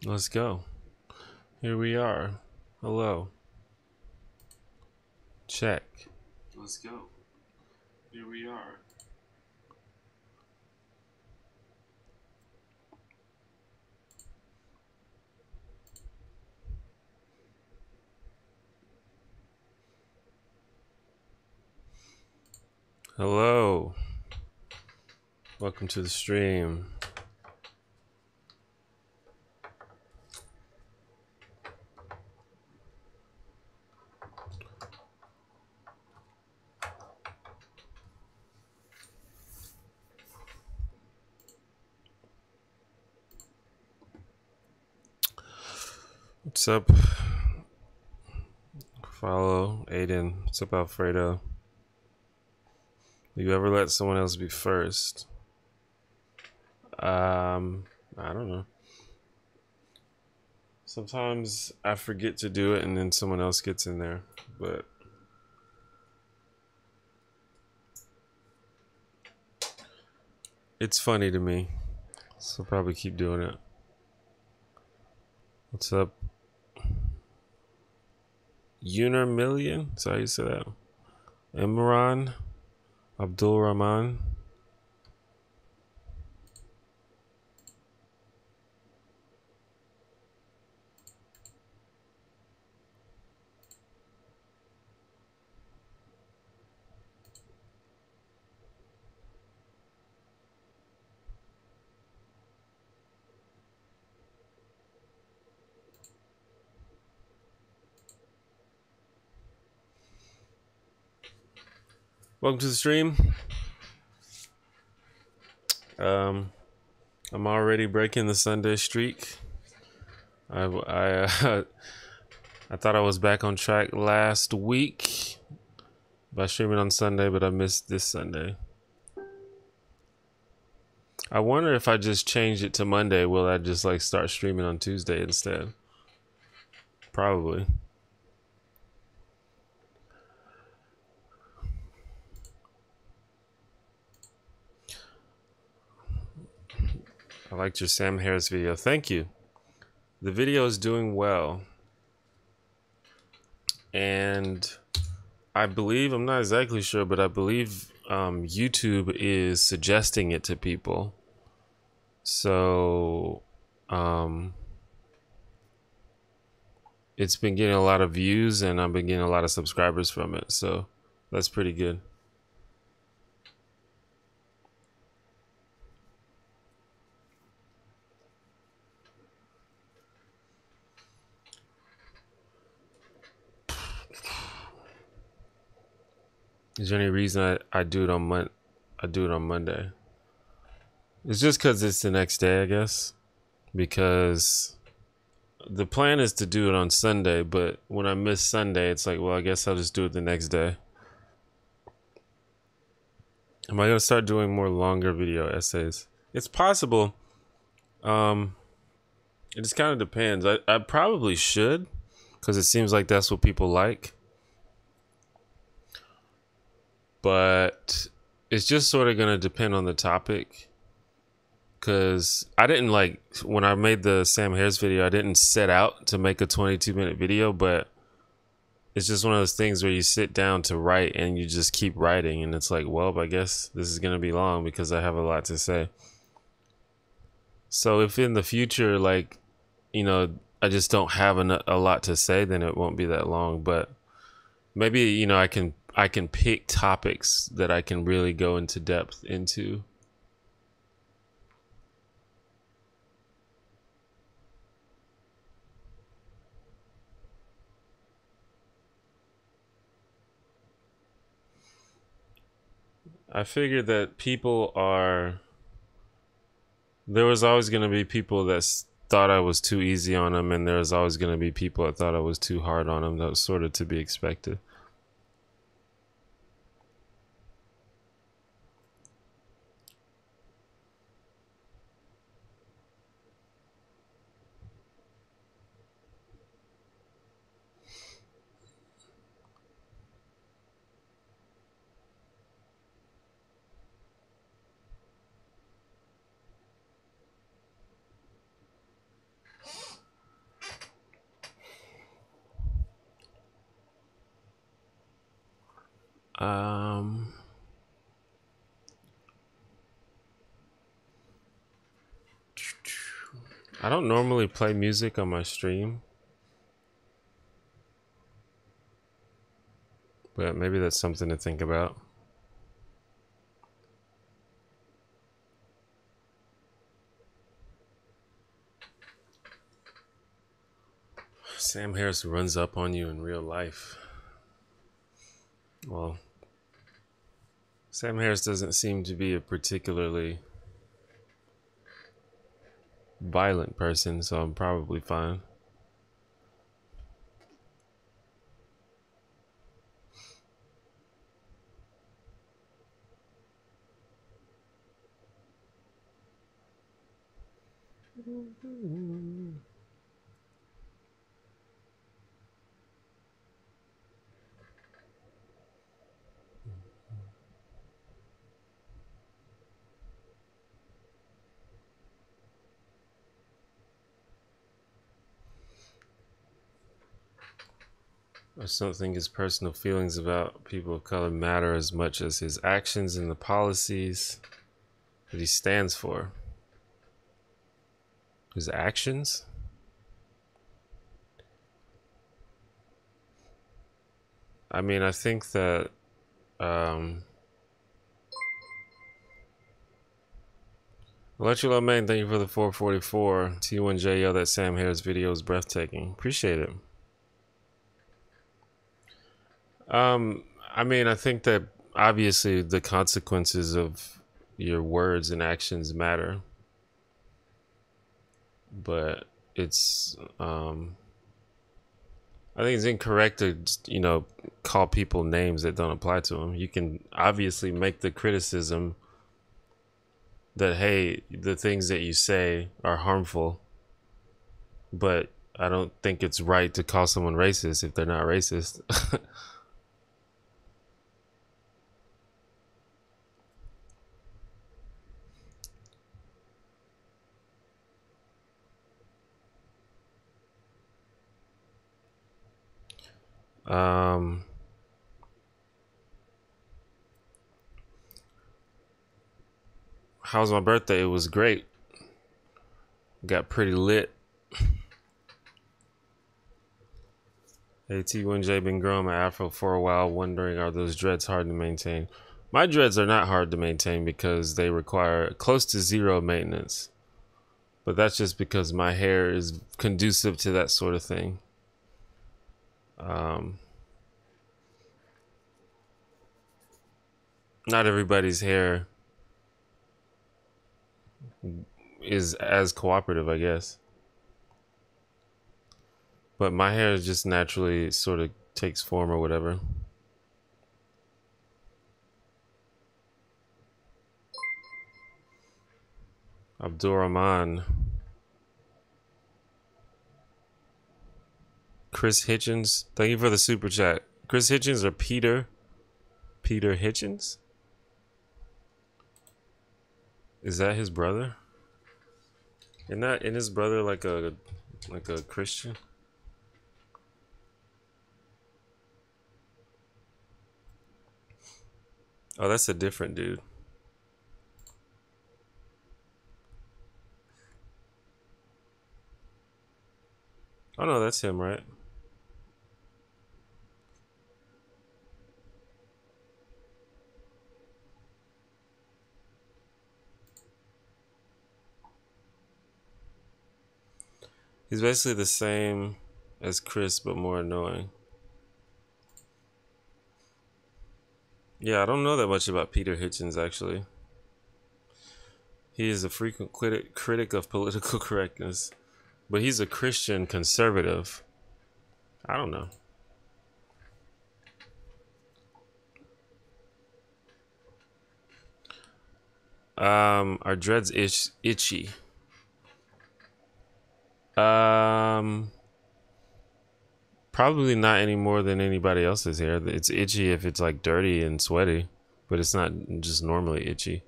Let's go. Here we are. Hello. Check. Let's go. Here we are. Hello. Welcome to the stream. What's up? Follow Aiden. What's up, Alfredo? Do you ever let someone else be first? I don't know. Sometimes I forget to do it and then someone else gets in there, but it's funny to me, so I'll probably keep doing it. What's up? Uner Million? Is that how you say that? Imran? Abdul Rahman? Welcome to the stream. I'm already breaking the Sunday streak. I I thought I was back on track last week by streaming on Sunday, but I missed this Sunday. I wonder if I just change it to Monday, will I just like start streaming on Tuesday instead? Probably. I liked your Sam Harris video. Thank you. The video is doing well. And I believe, I'm not exactly sure, but I believe YouTube is suggesting it to people. So it's been getting a lot of views and I've been getting a lot of subscribers from it. So that's pretty good. Is there any reason I do it on Monday? It's just because it's the next day, I guess. Because the plan is to do it on Sunday, but when I miss Sunday, it's like, well, I guess I'll just do it the next day. Am I gonna start doing more longer video essays? It's possible. It just kind of depends. I probably should, because it seems like that's what people like. But it's just sort of gonna depend on the topic. Because I didn't like, when I made the Sam Harris video, I didn't set out to make a 22-minute video, but it's just one of those things where you sit down to write and you just keep writing, and it's like, well, I guess this is gonna be long because I have a lot to say. So if in the future, like, you know, I just don't have a lot to say, then it won't be that long. But maybe, you know, I can pick topics that I can really go into depth into. I figured that there was always going to be people that thought I was too easy on them, and there was always going to be people that thought I was too hard on them. That was sort of to be expected. I don't normally play music on my stream, but maybe that's something to think about. Sam Harris runs up on you in real life. Well, Sam Harris doesn't seem to be a particularly violent person, so I'm probably fine. I just don't think his personal feelings about people of color matter as much as his actions and the policies that he stands for. His actions? I mean, I think that Electro Man, thank you for the 444. T1J, yo, that Sam Harris video is breathtaking. Appreciate it. I mean, I think that obviously the consequences of your words and actions matter, but it's I think it's incorrect to, you know, call people names that don't apply to them. You can obviously make the criticism that, hey, the things that you say are harmful, but I don't think it's right to call someone racist if they're not racist. How was my birthday? It was great. Got pretty lit. AT1J been growing my afro for a while, wondering, are those dreads hard to maintain? My dreads are not hard to maintain because they require close to zero maintenance. But that's just because my hair is conducive to that sort of thing. Not everybody's hair is as cooperative, I guess. But my hair just naturally sort of takes form or whatever. Abdurrahman. Chris Hitchens. Thank you for the super chat. Chris Hitchens or Peter Hitchens? Is that his brother? Isn't his brother like a Christian? Oh, that's a different dude. Oh no, that's him, right? He's basically the same as Chris, but more annoying. Yeah, I don't know that much about Peter Hitchens, actually. He is a frequent critic of political correctness, but he's a Christian conservative. I don't know. Are dreads itchy? Probably not any more than anybody else's hair. It's itchy if it's like dirty and sweaty, but it's not just normally itchy.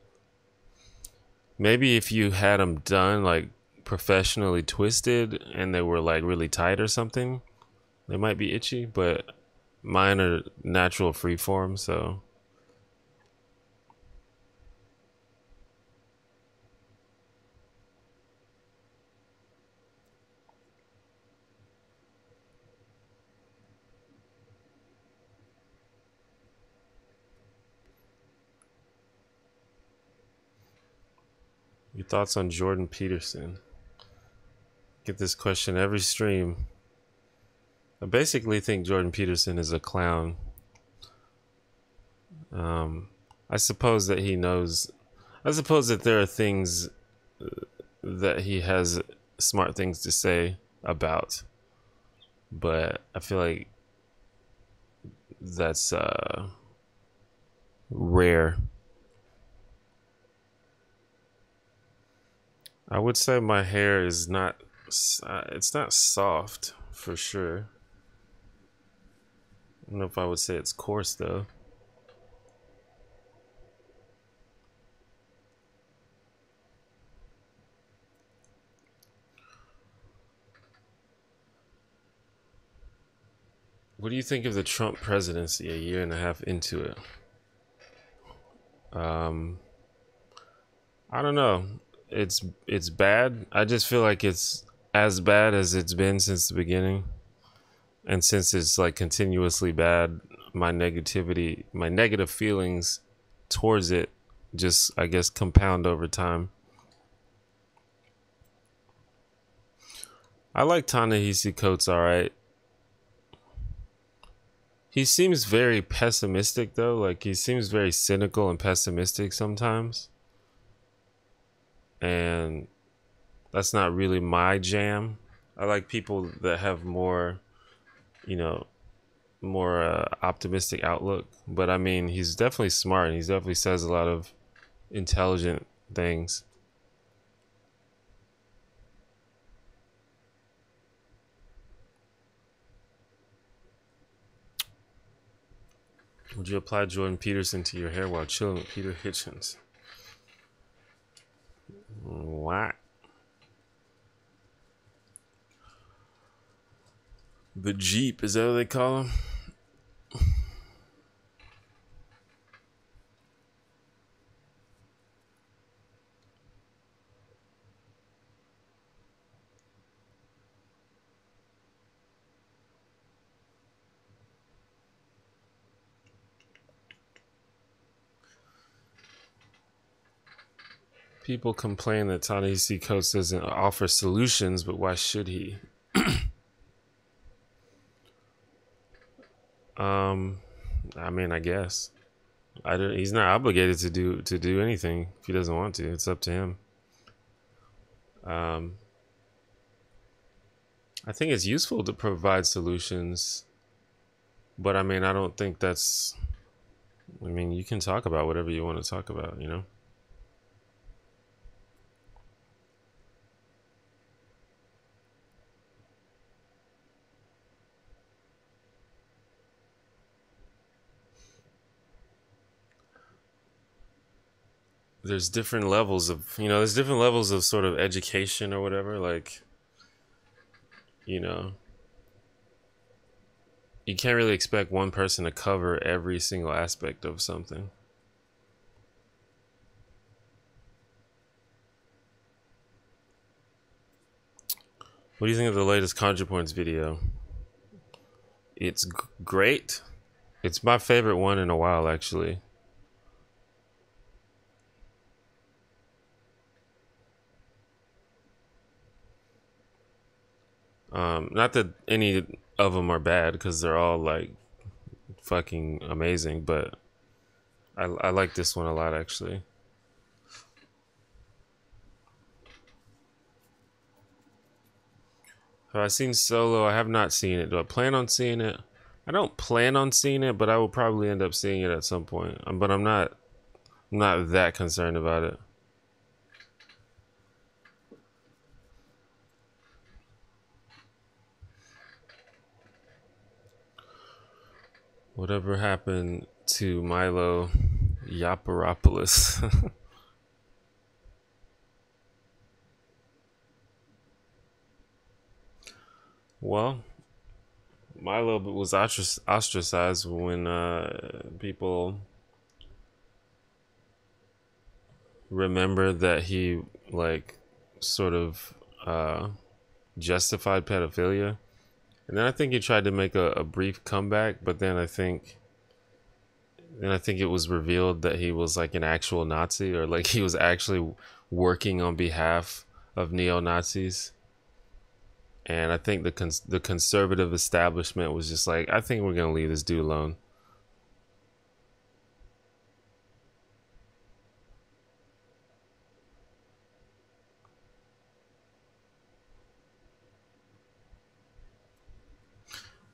Maybe if you had them done like professionally twisted and they were like really tight or something, they might be itchy, but mine are natural freeform, so Your thoughts on Jordan Peterson? Get this question every stream. I basically think Jordan Peterson is a clown. I suppose that he knows. I suppose that there are things that he has smart things to say about, but I feel like that's rare. I would say my hair is not. It's not soft for sure. I don't know if I would say it's coarse though. What do you think of the Trump presidency a year and a half into it? I don't know. It's bad. I just feel like it's as bad as it's been since the beginning. And since it's like continuously bad, my negative feelings towards it just, I guess, compound over time. I like Ta-Nehisi Coates all right. He seems very pessimistic though. Like he seems very cynical and pessimistic sometimes. And that's not really my jam. I like people that have more, more optimistic outlook. But I mean, he's definitely smart and he definitely says a lot of intelligent things. Would you apply Jordan Peterson to your hair while chilling with Peter Hitchens? What? The Jeep, is that what they call him? People complain that Ta-Nehisi Coates doesn't offer solutions, but why should he? I mean, I guess he's not obligated to do anything if he doesn't want to. It's up to him. I think it's useful to provide solutions, but I mean, I don't think that's. I mean, you can talk about whatever you want to talk about, you know. There's different levels of, there's different levels of sort of education or whatever. Like, you can't really expect one person to cover every single aspect of something. What do you think of the latest ConjurePoints video? It's great. It's my favorite one in a while, actually. Not that any of them are bad, because they're all like fucking amazing, but I like this one a lot, actually. Have I seen Solo? I have not seen it. Do I plan on seeing it? I don't plan on seeing it, but I will probably end up seeing it at some point. But I'm not that concerned about it. Whatever happened to Milo Yiannopoulos? Well, Milo was ostracized when people remember that he like sort of justified pedophilia. And then I think he tried to make a brief comeback, but then I think And I think it was revealed that he was like an actual Nazi, or like he was actually working on behalf of neo-Nazis. And I think the conservative establishment was just like, I think we're gonna leave this dude alone.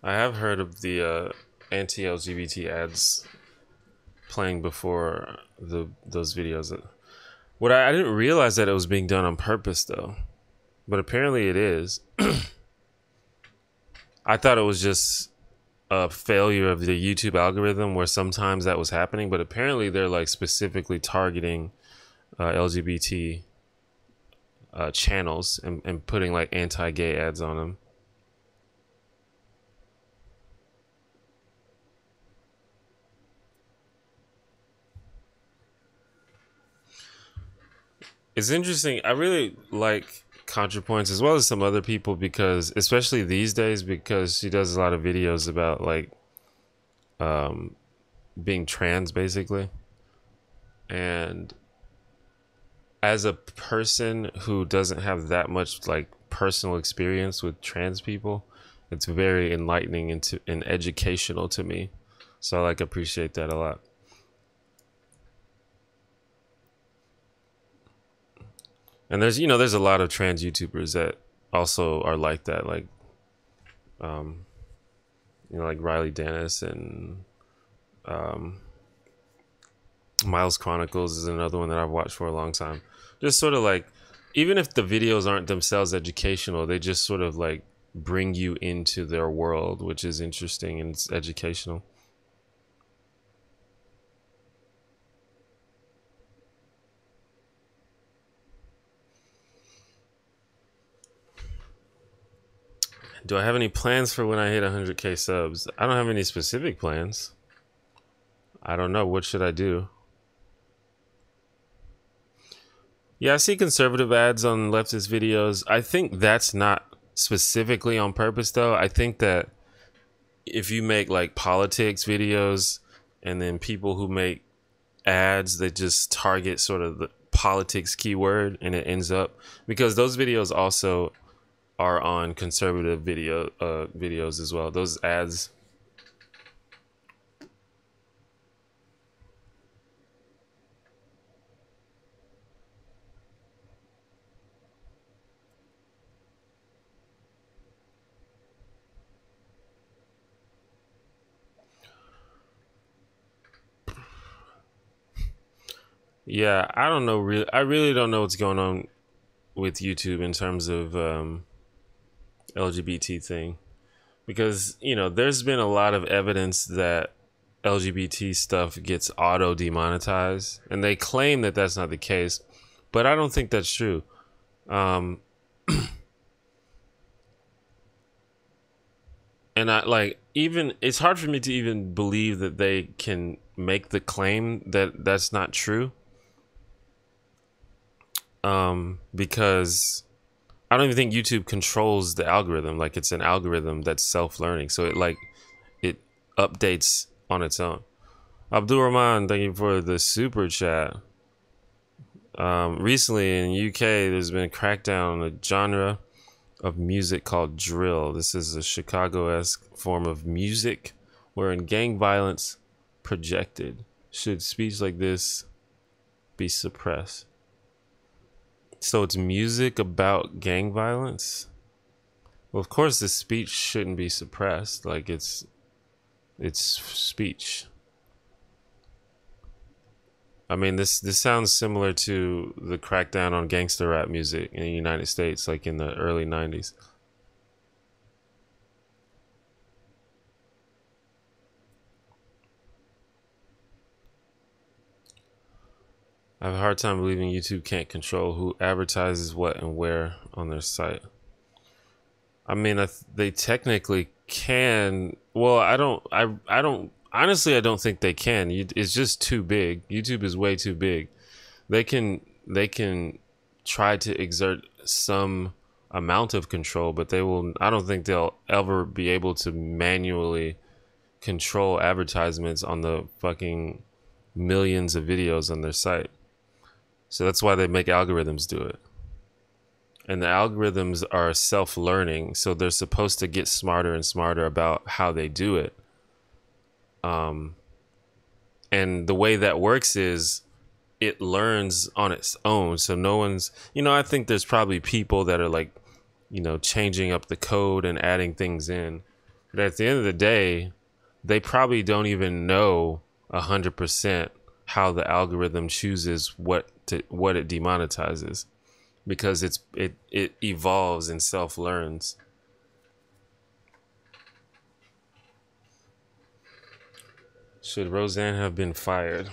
I have heard of the anti-LGBT ads playing before those videos. What I didn't realize that it was being done on purpose though, but apparently it is. I thought it was just a failure of the YouTube algorithm where sometimes that was happening, but apparently they're like specifically targeting LGBT channels and putting like anti-gay ads on them. It's interesting. I really like ContraPoints as well as some other people, because especially these days, because she does a lot of videos about like being trans basically. And as a person who doesn't have that much like personal experience with trans people, it's very enlightening and educational to me. So I like appreciate that a lot. And there's a lot of trans YouTubers that also are like that, like like Riley Dennis and Miles Chronicles is another one that I've watched for a long time. Just sort of like, even if the videos aren't themselves educational, they just sort of like bring you into their world, which is interesting and it's educational. Do I have any plans for when I hit 100K subs? I don't have any specific plans. I don't know. What should I do? Yeah, I see conservative ads on leftist videos. I think that's not specifically on purpose, though. I think that if you make like politics videos and then people who make ads that just target sort of the politics keyword, and it ends up, because those videos also are on conservative videos as well, those ads. Yeah, I don't know. I really don't know what's going on with YouTube in terms of LGBT thing, because there's been a lot of evidence that LGBT stuff gets auto demonetized, and they claim that that's not the case, but I don't think that's true. And I like, even it's hard for me to even believe that they can make the claim that that's not true. Because I don't even think YouTube controls the algorithm. Like, it's an algorithm that's self-learning, so it updates on its own. Abdul Rahman, thank you for the super chat. Recently in UK, there's been a crackdown on a genre of music called drill. This is a Chicago-esque form of music wherein gang violence projected. Should speech like this be suppressed? So it's music about gang violence? Well, of course the speech shouldn't be suppressed. Like, it's speech. I mean, this sounds similar to the crackdown on gangster rap music in the United States, like in the early 90s. I have a hard time believing YouTube can't control who advertises what and where on their site. I mean, they technically can. Well, I don't honestly, I don't think they can. It's just too big. YouTube is way too big. They can try to exert some amount of control, but I don't think they'll ever be able to manually control advertisements on the fucking millions of videos on their site. So that's why they make algorithms do it. And the algorithms are self-learning, so they're supposed to get smarter and smarter about how they do it. And the way that works is it learns on its own. So no one's, I think there's probably people that are like, changing up the code and adding things in. But at the end of the day, they probably don't even know 100% how the algorithm chooses what it demonetizes, because it evolves and self-learns. Should Roseanne have been fired?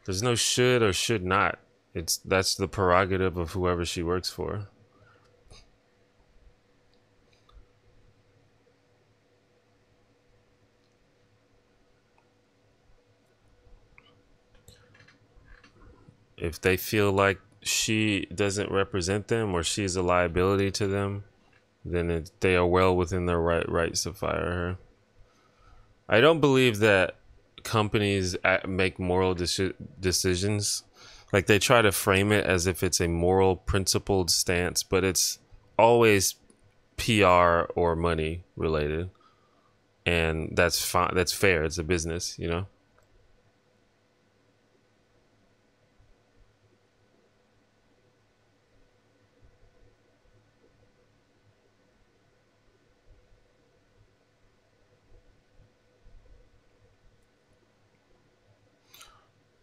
There's no should or should not. That's the prerogative of whoever she works for. If they feel like she doesn't represent them or she's a liability to them, then they are well within their rights to fire her. I don't believe that companies make moral decisions. Like, they try to frame it as if it's a moral, principled stance, but it's always PR or money related, and that's fine. That's fair. It's a business,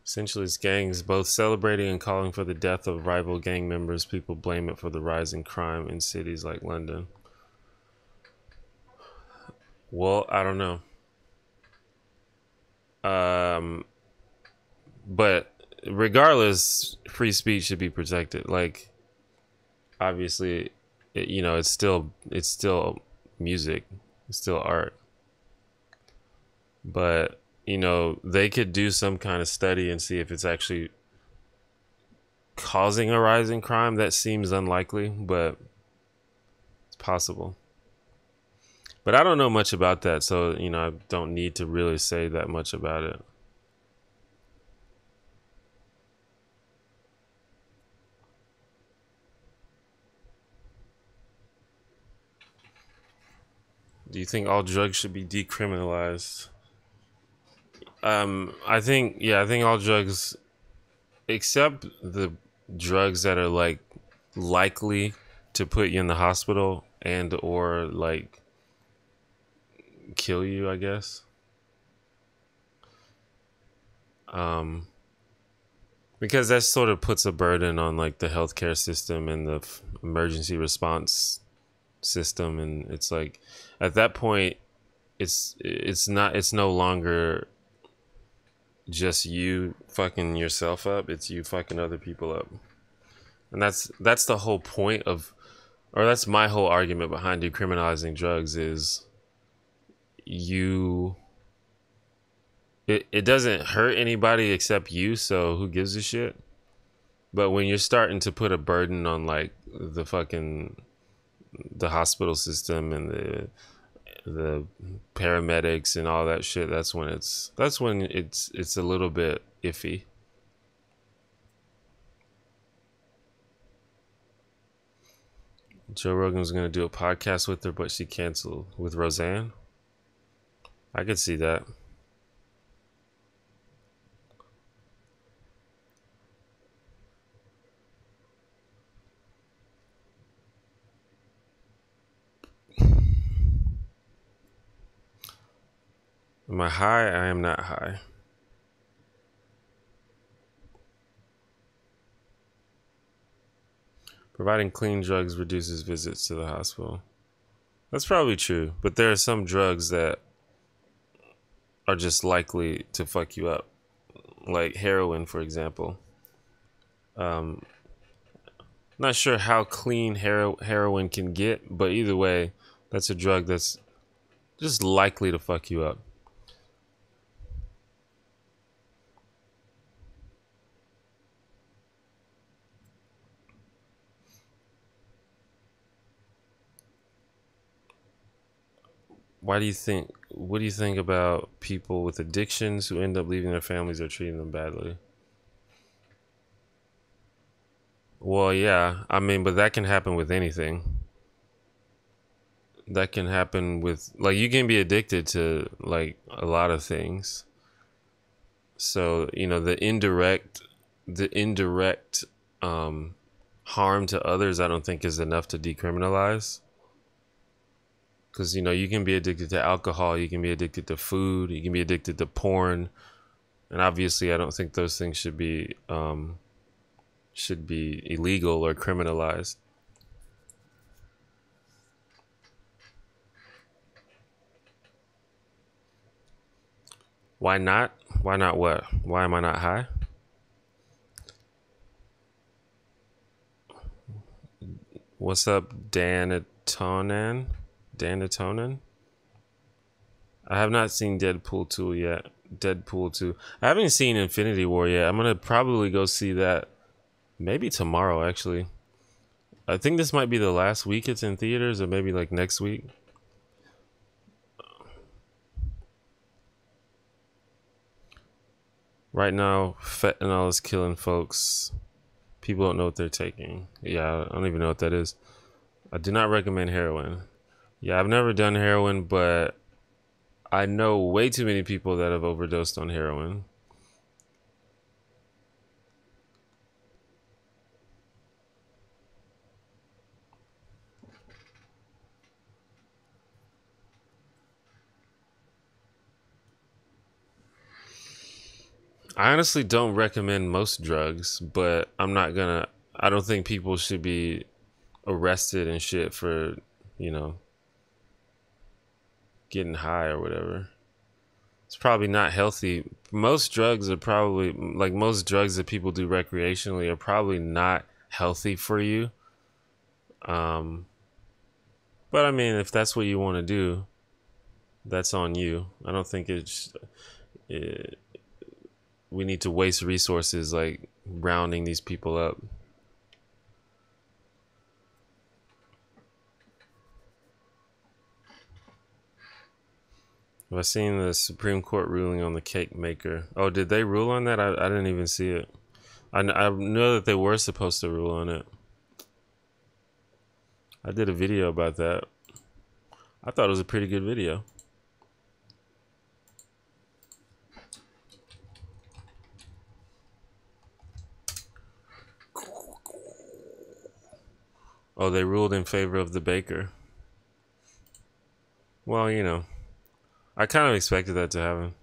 Essentially, it's gangs both celebrating and calling for the death of rival gang members. People blame it for the rise in crime in cities like London. Well, I don't know. But regardless, free speech should be protected. Like, obviously, it's still music, it's still art. But they could do some kind of study and see if it's actually causing a rise in crime. That seems unlikely, but it's possible. But I don't know much about that, so I don't need to really say that much about it. Do you think all drugs should be decriminalized? I think all drugs, except the drugs that are like likely to put you in the hospital and or like kill you, I guess. Because that sort of puts a burden on like the healthcare system and the emergency response system, and it's like at that point it's no longer just you fucking yourself up, it's you fucking other people up. And that's the whole point of, or that's my whole argument behind decriminalizing drugs, is it doesn't hurt anybody except you, so who gives a shit? But when you're starting to put a burden on like the hospital system and the paramedics and all that shit, that's when it's a little bit iffy. Joe Rogan was gonna do a podcast with her, but she canceled. With Roseanne? I could see that. Am I high? I am not high. Providing clean drugs reduces visits to the hospital. That's probably true, but there are some drugs that are just likely to fuck you up, like heroin, for example. Not sure how clean heroin can get, but either way, that's a drug that's just likely to fuck you up. Why do you think what do you think about people with addictions who end up leaving their families or treating them badly? Well, yeah, I mean, but that can happen with anything. That can happen with, like, you can be addicted to like a lot of things. So, you know, the indirect um harm to others, I don't think is enough to decriminalize. Because, you know, you can be addicted to alcohol, you can be addicted to food, you can be addicted to porn, and obviously I don't think those things should be illegal or criminalized. Why not? Why not what? Why am I not high? What's up, Danatonan? Danatonan? I have not seen Deadpool 2 yet. Deadpool 2. I haven't seen Infinity War yet. I'm gonna probably go see that maybe tomorrow, actually. I think this might be the last week it's in theaters, or maybe like next week. Right now, fentanyl is killing folks. People don't know what they're taking. Yeah, I don't even know what that is. I do not recommend heroin. Yeah, I've never done heroin, but I know way too many people that have overdosed on heroin. I honestly don't recommend most drugs, but I don't think people should be arrested and shit for, you know, getting high or whatever. It's probably not healthy. Most drugs are probably, like, most drugs that people do recreationally are probably not healthy for you. Um, but I mean, if that's what you want to do, that's on you. I don't think it, we need to waste resources like rounding these people up. Have I seen the Supreme Court ruling on the cake maker? Oh, did they rule on that? I didn't even see it. I know that they were supposed to rule on it. I did a video about that. I thought it was a pretty good video. Oh, they ruled in favor of the baker. Well, you know, I kind of expected that to happen.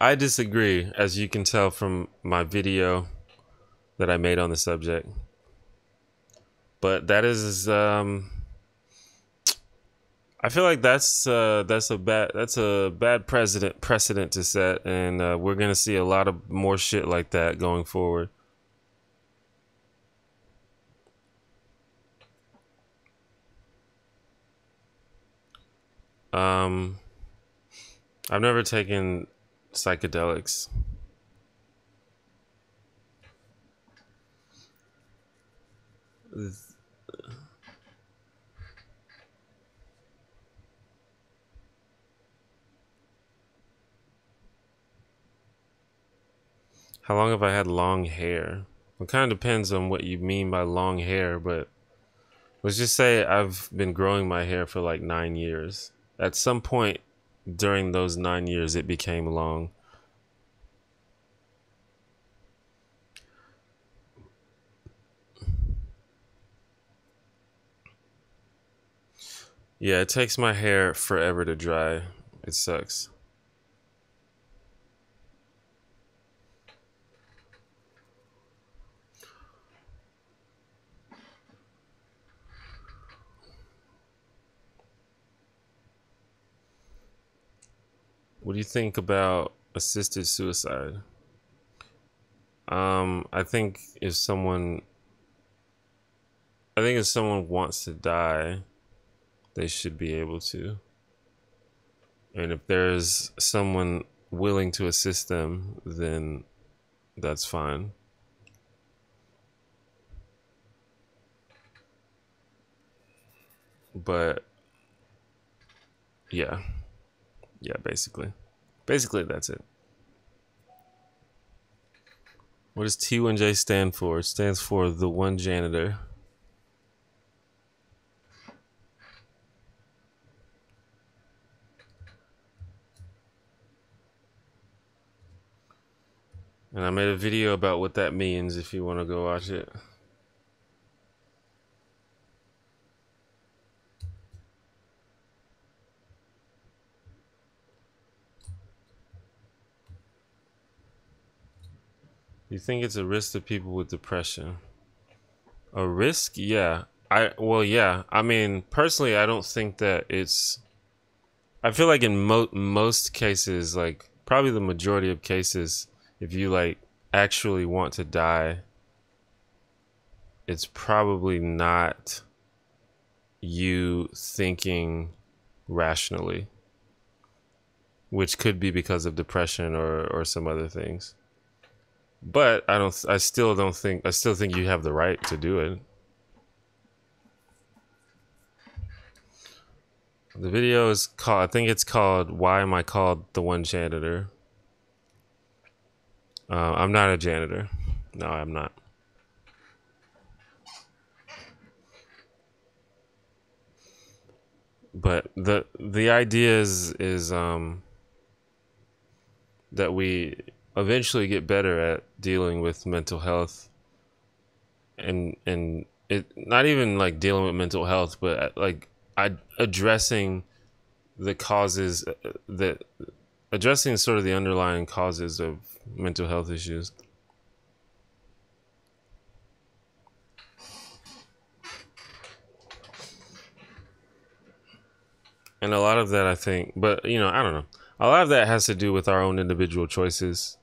I disagree, as you can tell from my video that I made on the subject. But that is I feel like that's a bad precedent to set, and we're gonna see a lot of more shit like that going forward. Um, I've never taken psychedelics. How long have I had long hair? It kind of depends on what you mean by long hair, but let's just say I've been growing my hair for like 9 years. At some point during those 9 years, it became long. Yeah, it takes my hair forever to dry. It sucks. What do you think about assisted suicide? I think if someone if someone wants to die, they should be able to. And if there's someone willing to assist them, then that's fine. But yeah, basically that's it. What does T1J stand for? It stands for the one janitor. And I made a video about what that means if you want to go watch it. You think it's a risk to people with depression? A risk? Yeah. Yeah. I mean, personally, I don't think that it's... I feel like in most cases, like probably the majority of cases, if you like actually want to die, it's probably not you thinking rationally, which could be because of depression or some other things. But I still think you have the right to do it. The video is called, I think it's called, Why Am I Called the One Janitor? I'm not a janitor. No, I'm not. But the idea is that we eventually get better at dealing with mental health, and it not even like dealing with mental health, but like addressing the causes addressing sort of the underlying causes of mental health issues. And a lot of that, I think, but I don't know. A lot of that has to do with our own individual choices.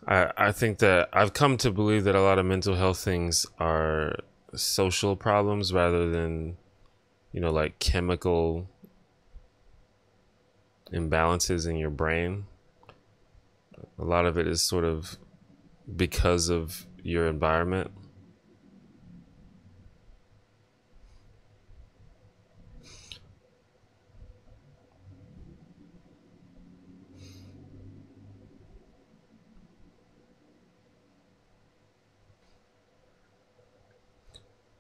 I think that I've come to believe that a lot of mental health things are social problems rather than, like chemical imbalances in your brain. A lot of it is sort of because of your environment.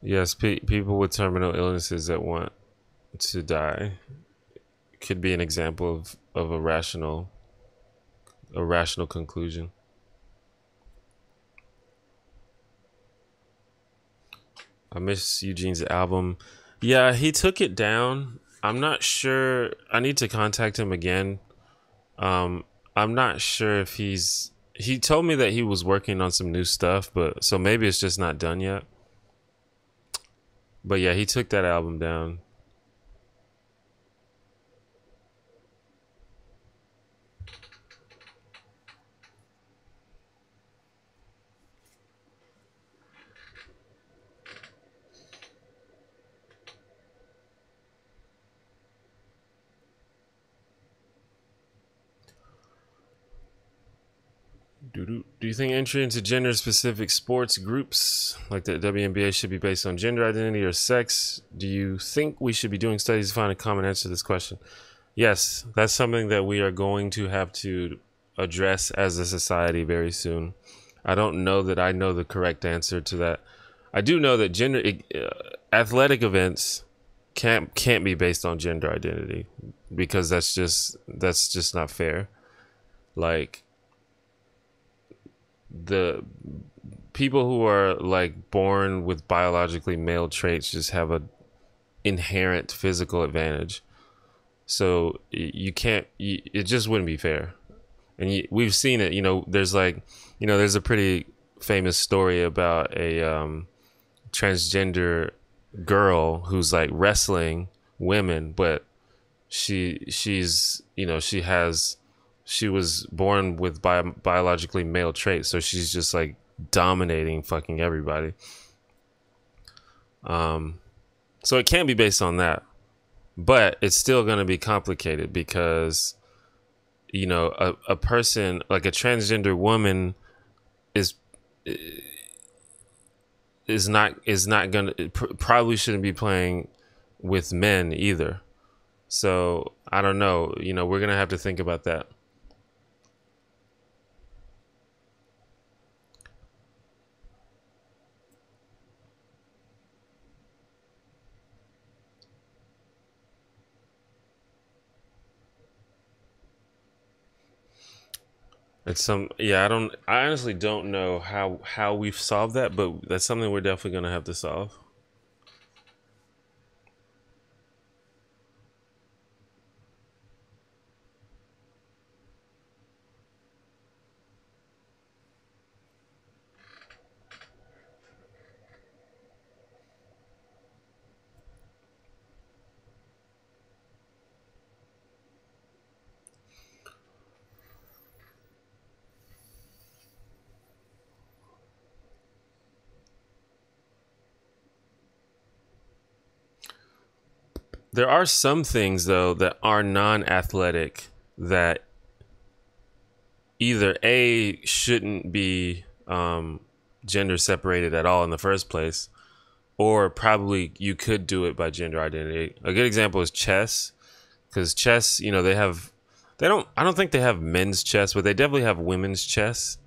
Yes, people with terminal illnesses that want to die could be an example of a rational conclusion. I miss Eugene's album. Yeah, he took it down. I'm not sure. I need to contact him again. I'm not sure if he told me that he was working on some new stuff, but so maybe it's just not done yet. But yeah, he took that album down. Do you think entry into gender-specific sports groups like the WNBA should be based on gender identity or sex? Do you think we should be doing studies to find a common answer to this question? Yes, that's something that we are going to have to address as a society very soon. I don't know that I know the correct answer to that. I do know that athletic events can't be based on gender identity, because that's just not fair. Like, the people who are like born with biologically male traits just have a inherent physical advantage, so you can't, it just wouldn't be fair. And we've seen it. There's there's a pretty famous story about a transgender girl who's like wrestling women, but she was born with biologically male traits, so she's just like dominating fucking everybody. So it can't be based on that, but it's still going to be complicated because, you know, a person like a transgender woman is not gonna probably shouldn't be playing with men either. So I don't know. You know, we're gonna have to think about that. It's some yeah. I honestly don't know how we've solved that, but that's something we're definitely gonna have to solve. There are some things though that are non-athletic that either A shouldn't be gender separated at all in the first place, or probably you could do it by gender identity. A good example is chess, because chess, you know, I don't think they have men's chess, but they definitely have women's chess.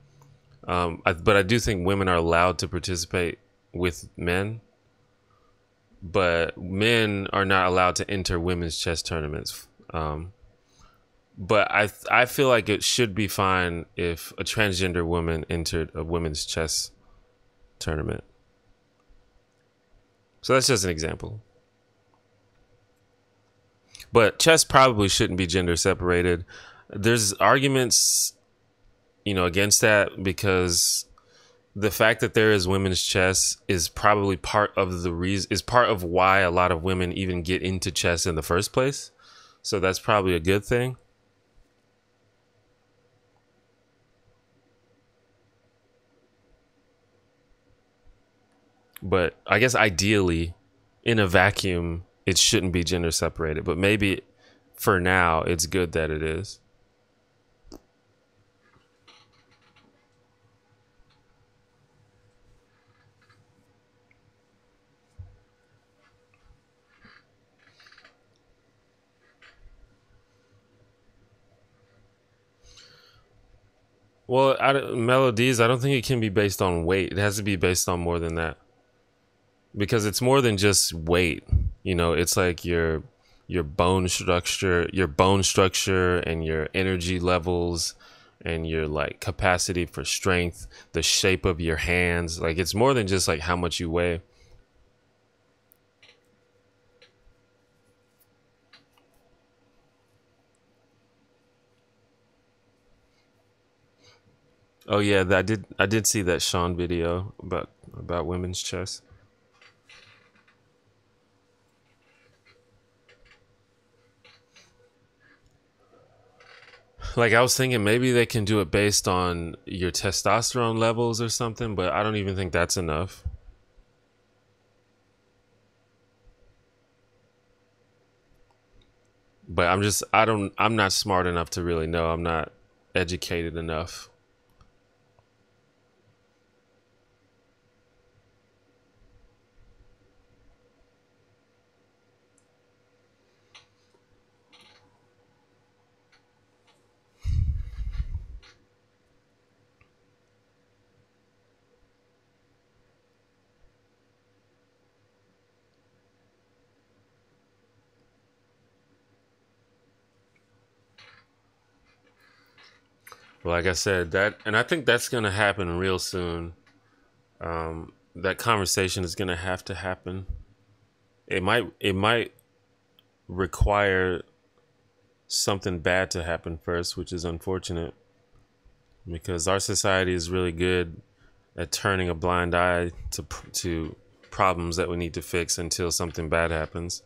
But I do think women are allowed to participate with men, but men are not allowed to enter women's chess tournaments. But I feel like it should be fine if a transgender woman entered a women's chess tournament. So that's just an example. But chess probably shouldn't be gender separated. There's arguments, you know, against that because the fact that there is women's chess is probably part of the reason is part of why a lot of women even get into chess in the first place. So that's probably a good thing. But I guess ideally, in a vacuum, it shouldn't be gender separated. But maybe for now, it's good that it is. Well, melodies, I don't think it can be based on weight. It has to be based on more than that because it's more than just weight. You know, it's like your bone structure, and your energy levels, and your like capacity for strength, the shape of your hands. Like it's more than just like how much you weigh. Oh yeah, I did see that Sean video about women's chess. Like I was thinking maybe they can do it based on your testosterone levels or something, but I don't even think that's enough. But I'm not smart enough to really know. I'm not educated enough. But like I said, that and I think that's gonna happen real soon. That conversation is gonna have to happen. It might require something bad to happen first, which is unfortunate because our society is really good at turning a blind eye to problems that we need to fix until something bad happens.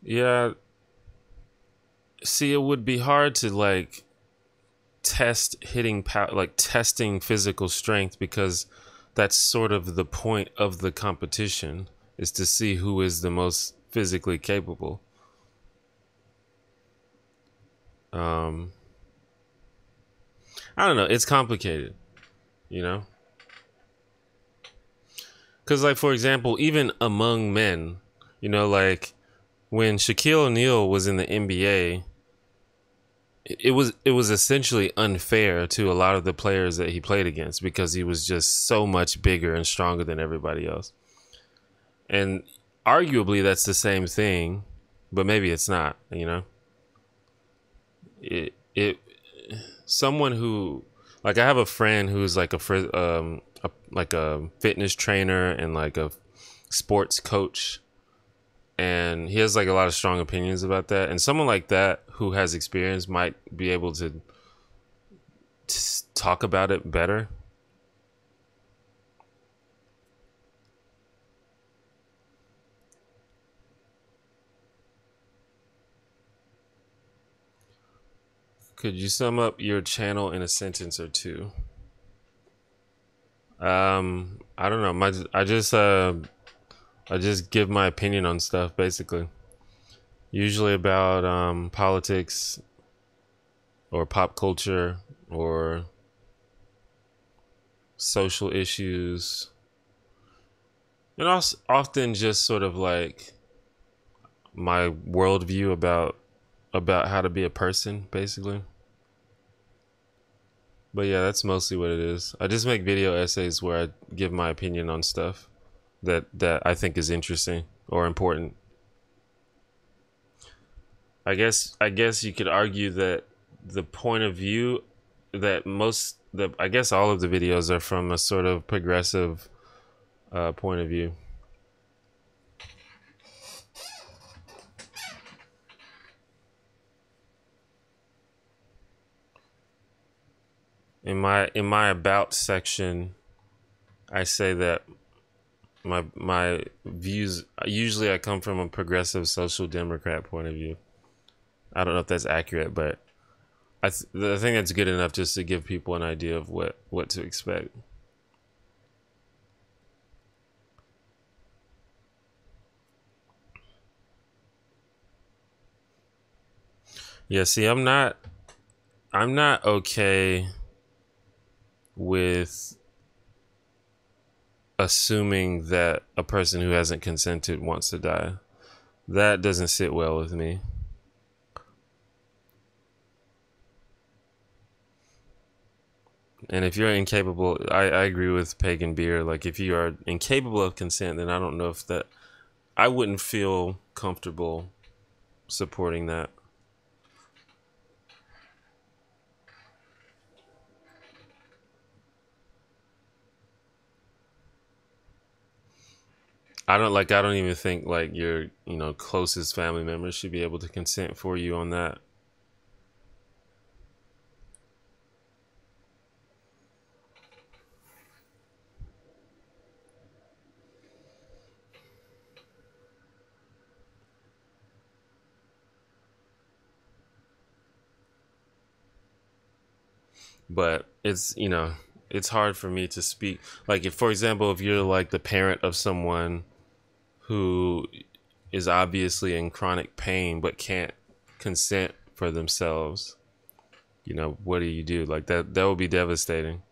Yeah. See, it would be hard to like test hitting power, like testing physical strength, because that's sort of the point of the competition, is to see who is the most physically capable. Um, I don't know. It's complicated, you know? Because, like, for example, even among men, like when Shaquille O'Neal was in the NBA, it was essentially unfair to a lot of the players that he played against, because he was just so much bigger and stronger than everybody else. And arguably that's the same thing, but maybe it's not, it someone who, like, I have a friend who's like like a fitness trainer and like a sports coach, and he has like a lot of strong opinions about that, and someone like that who has experience might be able to talk about it better. Could you sum up your channel in a sentence or two? I don't know. I just give my opinion on stuff, basically. Usually about politics or pop culture or social issues, and also often just sort of like my worldview about how to be a person, basically. But yeah, that's mostly what it is. I just make video essays where I give my opinion on stuff that I think is interesting or important. I guess you could argue that the point of view that I guess all of the videos are from a sort of progressive point of view. In my about section, I say that my views, usually I come from a progressive social democrat point of view. I don't know if that's accurate, but I think that's good enough just to give people an idea of what to expect. Yeah, see, I'm not okay with assuming that a person who hasn't consented wants to die. That doesn't sit well with me. And if you're incapable, I agree with Pagan Beer. Like, if you are incapable of consent, then I don't know if that, I wouldn't feel comfortable supporting that. I don't even think like your, closest family members should be able to consent for you on that. But it's hard for me to speak. Like, if, for example, if you're like the parent of someone who is obviously in chronic pain but can't consent for themselves, what do you do? Like, that would be devastating.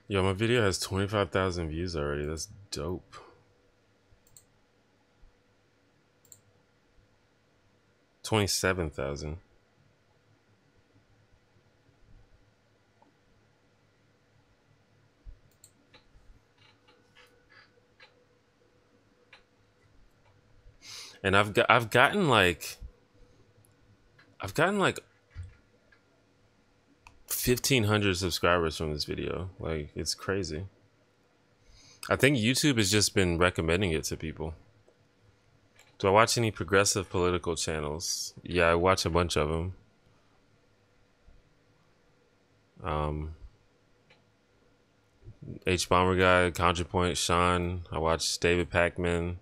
Yo, my video has 25,000 views already. That's dope. 27,000. and I've gotten like 1,500 subscribers from this video. Like, it's crazy. I think YouTube has just been recommending it to people. Do I watch any progressive political channels? Yeah, I watch a bunch of them. H Bomber Guy, Contrapoint, Sean. I watch David Pacman.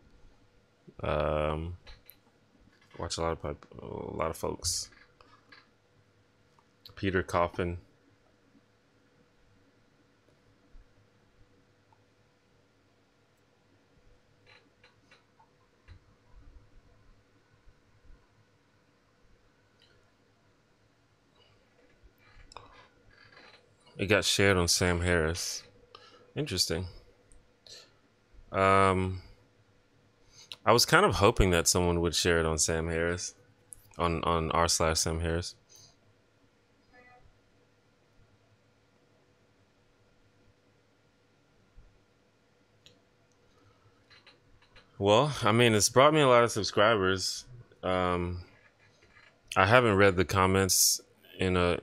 Watch a lot of folks. Peter Coffin. It got shared on Sam Harris. Interesting. I was kind of hoping that someone would share it on Sam Harris, on r/Sam Harris. Well, I mean, it's brought me a lot of subscribers. I haven't read the comments in a.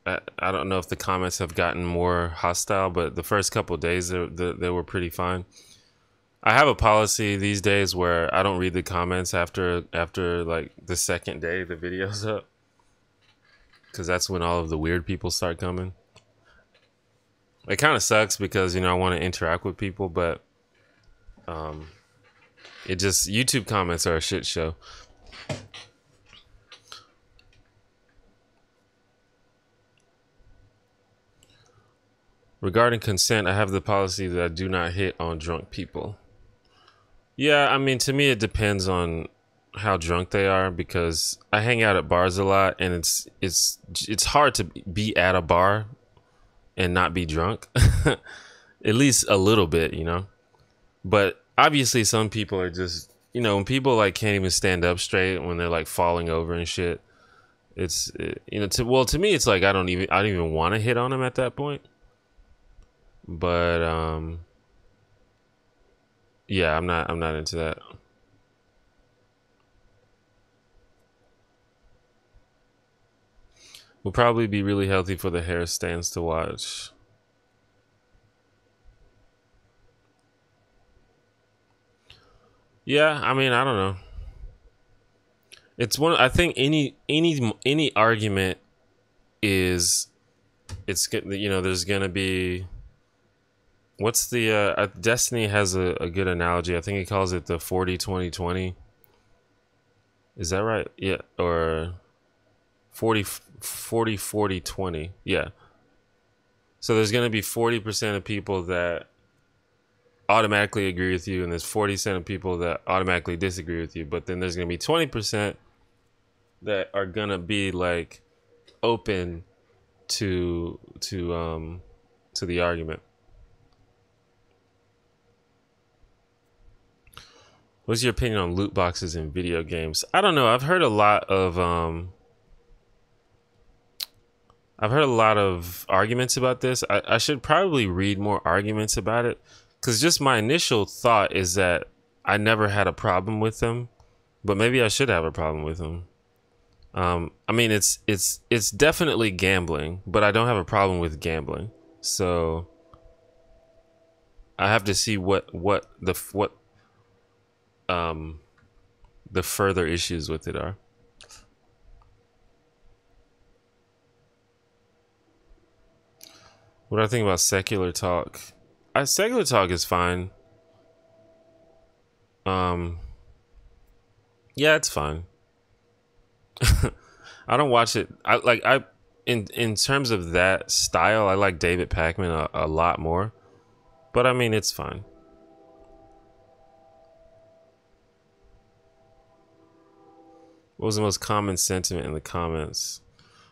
I don't know if the comments have gotten more hostile, but the first couple of days they were pretty fine. I have a policy these days where I don't read the comments after like the second day the video's up, because that's when all of the weird people start coming. It kind of sucks because, you know, I want to interact with people, but it just, YouTube comments are a shit show. Regarding consent, I have the policy that I do not hit on drunk people. Yeah, I mean, to me, it depends on how drunk they are, because I hang out at bars a lot, and it's hard to be at a bar and not be drunk. At least a little bit, you know. But obviously, some people are just, you know, when people like can't even stand up straight, when they're like falling over and shit. It's you know, to me, it's like I don't even want to hit on them at that point. But yeah, I'm not into that. Will probably be really healthy for the hair stands to watch. Yeah, I mean, I don't know. It's one. I think any argument is, it's, you know, there's gonna be. What's the Destiny has a good analogy. I think he calls it the 40-20-20. Is that right? Yeah, or 40-40-20. Yeah. So there's going to be 40% of people that automatically agree with you, and there's 40% of people that automatically disagree with you, but then there's going to be 20% that are going to be like open to the argument. What's your opinion on loot boxes in video games? I don't know. I've heard a lot of arguments about this. I should probably read more arguments about it, because just my initial thought is that I never had a problem with them, but maybe I should have a problem with them. I mean, it's definitely gambling, but I don't have a problem with gambling. So I have to see what the further issues with it are. What do I think about secular talk? Secular talk is fine. Yeah, it's fine. I don't watch it. In terms of that style, I like David Pacman a lot more. But I mean, it's fine. What was the most common sentiment in the comments?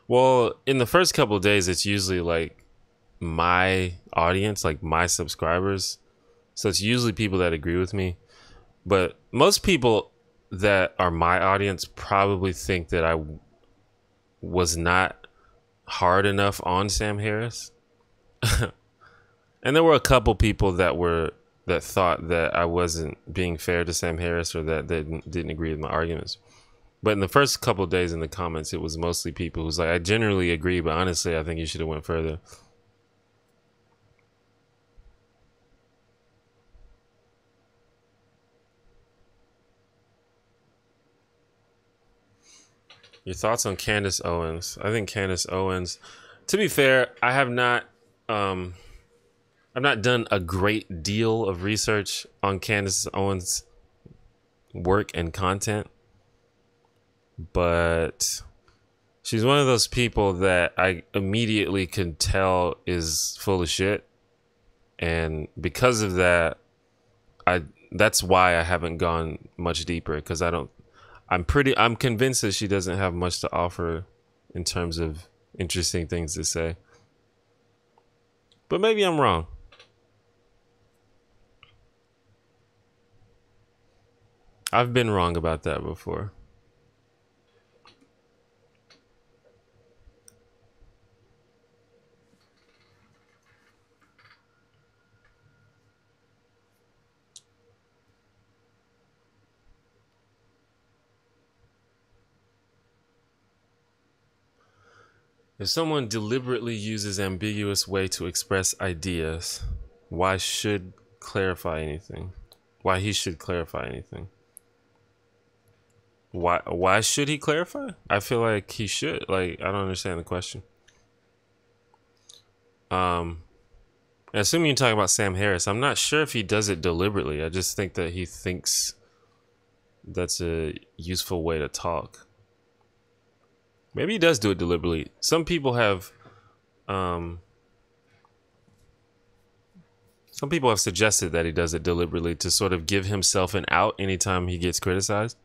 Well, in the first couple of days, it's usually like my audience, like my subscribers. So it's usually people that agree with me. But most people that are my audience probably think that I was not hard enough on Sam Harris. And there were a couple people that were that thought that I wasn't being fair to Sam Harris or that they didn't agree with my arguments. But in the first couple of days in the comments, it was mostly people who's like, I generally agree, but honestly, I think you should have went further. Your thoughts on Candace Owens? I think Candace Owens, to be fair, I've not done a great deal of research on Candace Owens' work and content, but she's one of those people that I immediately can tell is full of shit, and because of that, that's why I haven't gone much deeper, because I'm convinced that she doesn't have much to offer in terms of interesting things to say. But maybe I'm wrong. I've been wrong about that before. If someone deliberately uses ambiguous way to express ideas, why should clarify anything? Why he should clarify anything? Why should he clarify? I feel like he should. Like, I don't understand the question. Assuming you're talking about Sam Harris, I'm not sure if he does it deliberately. I just think that he thinks that's a useful way to talk. Maybe he does do it deliberately. Some people have suggested that he does it deliberately to sort of give himself an out anytime he gets criticized.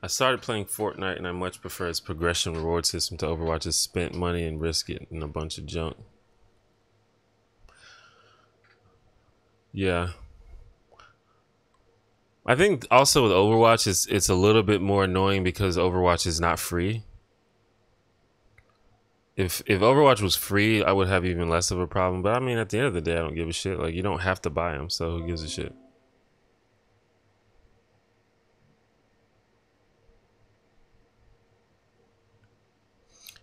I started playing Fortnite and I much prefer its progression reward system to Overwatch's spent money and risk it and a bunch of junk. Yeah. I think also with Overwatch, it's a little bit more annoying because Overwatch is not free. If Overwatch was free, I would have even less of a problem. But I mean, at the end of the day, I don't give a shit. Like, you don't have to buy them, so who gives a shit?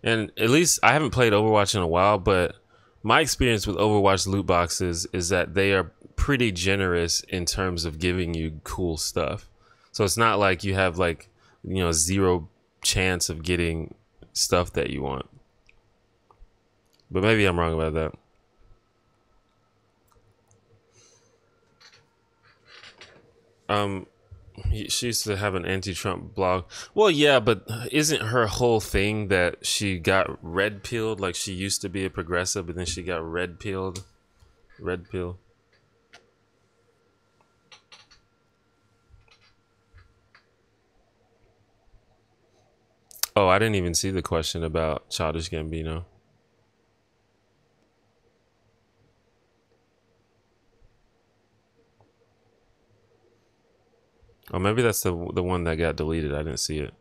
And at least I haven't played Overwatch in a while, but my experience with Overwatch loot boxes is that they are pretty generous in terms of giving you cool stuff. So it's not like you have like, zero chance of getting stuff that you want. But maybe I'm wrong about that. She used to have an anti-Trump blog. Well, yeah, but isn't her whole thing that she got red pilled? Like, she used to be a progressive, but then she got red pilled. Red pill. Oh, I didn't even see the question about Childish Gambino. Oh, maybe that's the one that got deleted. I didn't see it.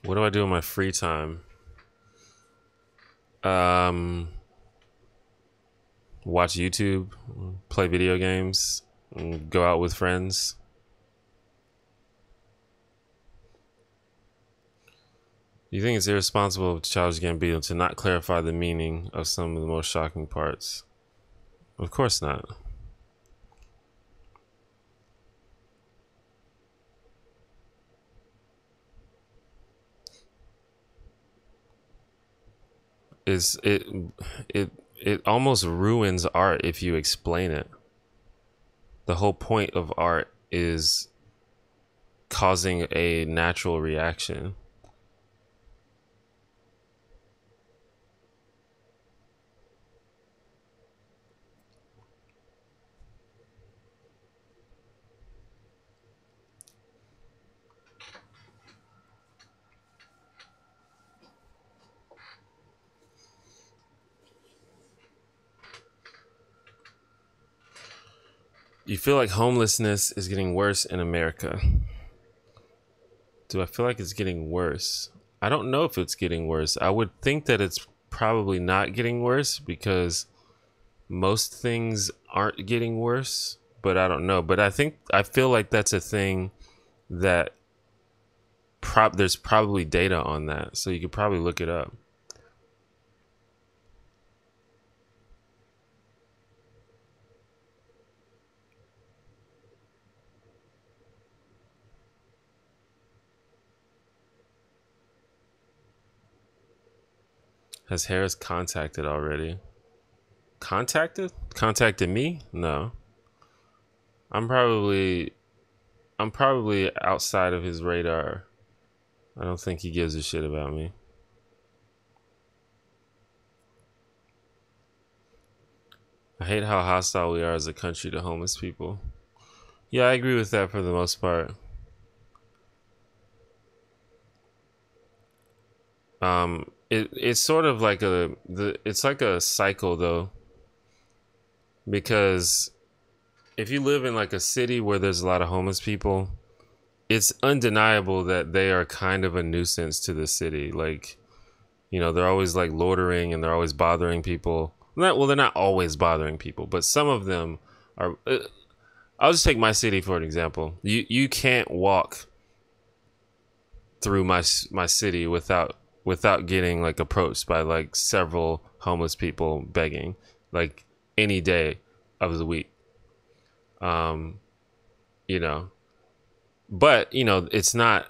What do I do in my free time? Watch YouTube, play video games, go out with friends. Do you think it's irresponsible of Childish Gambino to not clarify the meaning of some of the most shocking parts? Of course not. It almost ruins art if you explain it. The whole point of art is causing a natural reaction. You feel like homelessness is getting worse in America? Do I feel like it's getting worse? I don't know if it's getting worse. I would think that it's probably not getting worse because most things aren't getting worse, but I don't know. But I feel like that's a thing that there's probably data on that, so you could probably look it up. Has Harris contacted already? Contacted me? No. I'm probably outside of his radar. I don't think he gives a shit about me. I hate how hostile we are as a country to homeless people. Yeah, I agree with that for the most part. It's sort of like it's like a cycle though, because if you live in like a city where there's a lot of homeless people, it's undeniable that they are kind of a nuisance to the city. Like, you know, they're always like loitering and they're always bothering people. Well, they're not always bothering people, but some of them are. I'll just take my city for an example. You can't walk through my city without getting like approached by like several homeless people begging, like any day of the week. You know, but it's not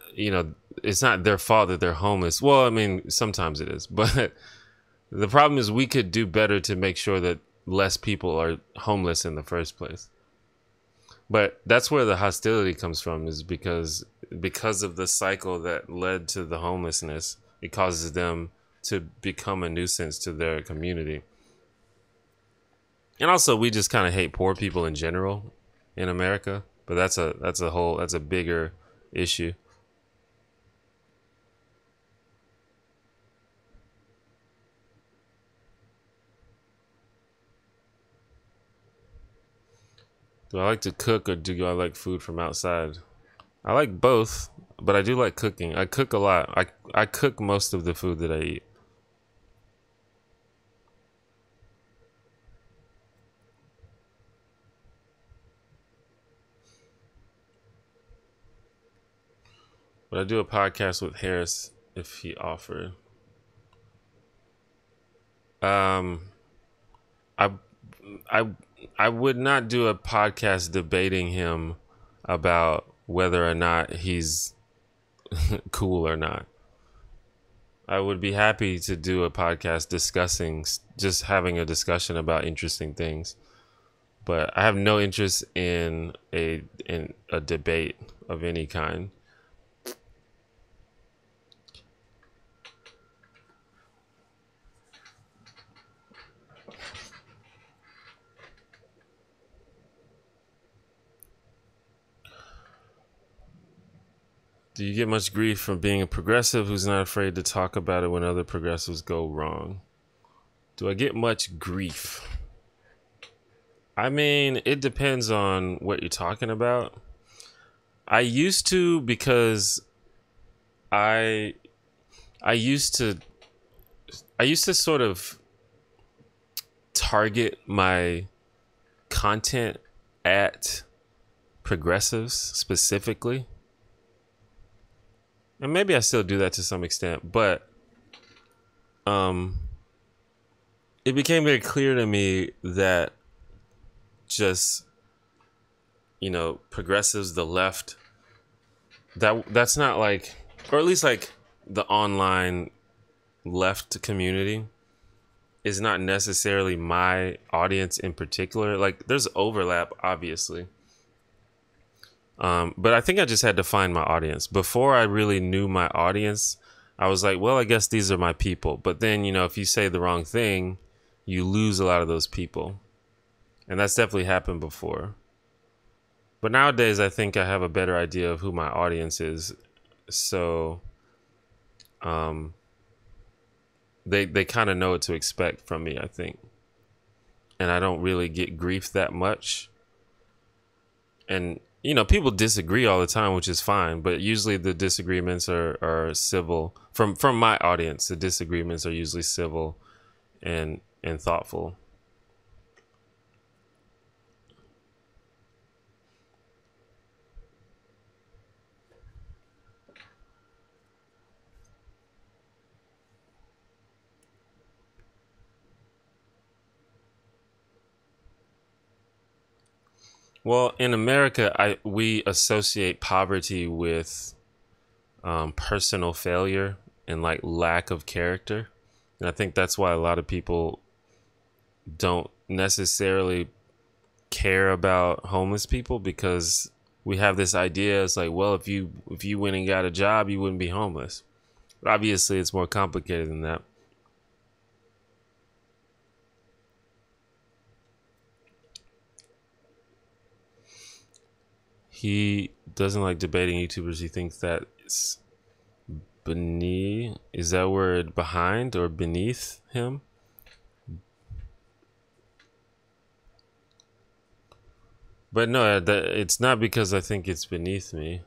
their fault that they're homeless. Well, I mean, sometimes it is, but the problem is we could do better to make sure that less people are homeless in the first place. But that's where the hostility comes from, is because of the cycle that led to the homelessness. It causes them to become a nuisance to their community. And also, we just kind of hate poor people in general in America. But that's a bigger issue. Do I like to cook or do I like food from outside? I like both, but I do like cooking. I cook a lot. I cook most of the food that I eat. But I do a podcast with Harris if he offered. Um, I I I would not do a podcast debating him about whether or not he's cool or not. I would be happy to do a podcast discussing, just having a discussion about interesting things. But I have no interest in a debate of any kind. Do you get much grief from being a progressive who's not afraid to talk about it when other progressives go wrong? Do I get much grief? I mean, it depends on what you're talking about. I used to, because I I used to sort of target my content at progressives specifically. And maybe I still do that to some extent, but it became very clear to me that just, progressives, the left, that's not like, or at least like the online left community is not necessarily my audience in particular. Like, there's overlap, obviously. But I think I just had to find my audience. Before I really knew my audience, I was like, well, I guess these are my people. But then, if you say the wrong thing, you lose a lot of those people. And that's definitely happened before. But nowadays, I think I have a better idea of who my audience is. So they kind of know what to expect from me, I think. And I don't really get grief that much. and you know, people disagree all the time, which is fine, but usually the disagreements are civil. From my audience, the disagreements are usually civil and thoughtful. Well, in America, we associate poverty with personal failure and like lack of character, and I think that's why a lot of people don't necessarily care about homeless people, because we have this idea. It's like, well, if you went and got a job, you wouldn't be homeless. But obviously, it's more complicated than that. He doesn't like debating YouTubers. He thinks that's beneath. Is that word behind or beneath him? But no, it's not because I think it's beneath me.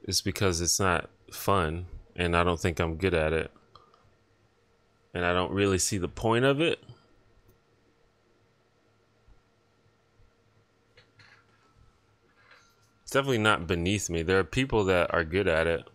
It's because it's not fun, and I don't think I'm good at it, and I don't really see the point of it. It's definitely not beneath me. There are people that are good at it.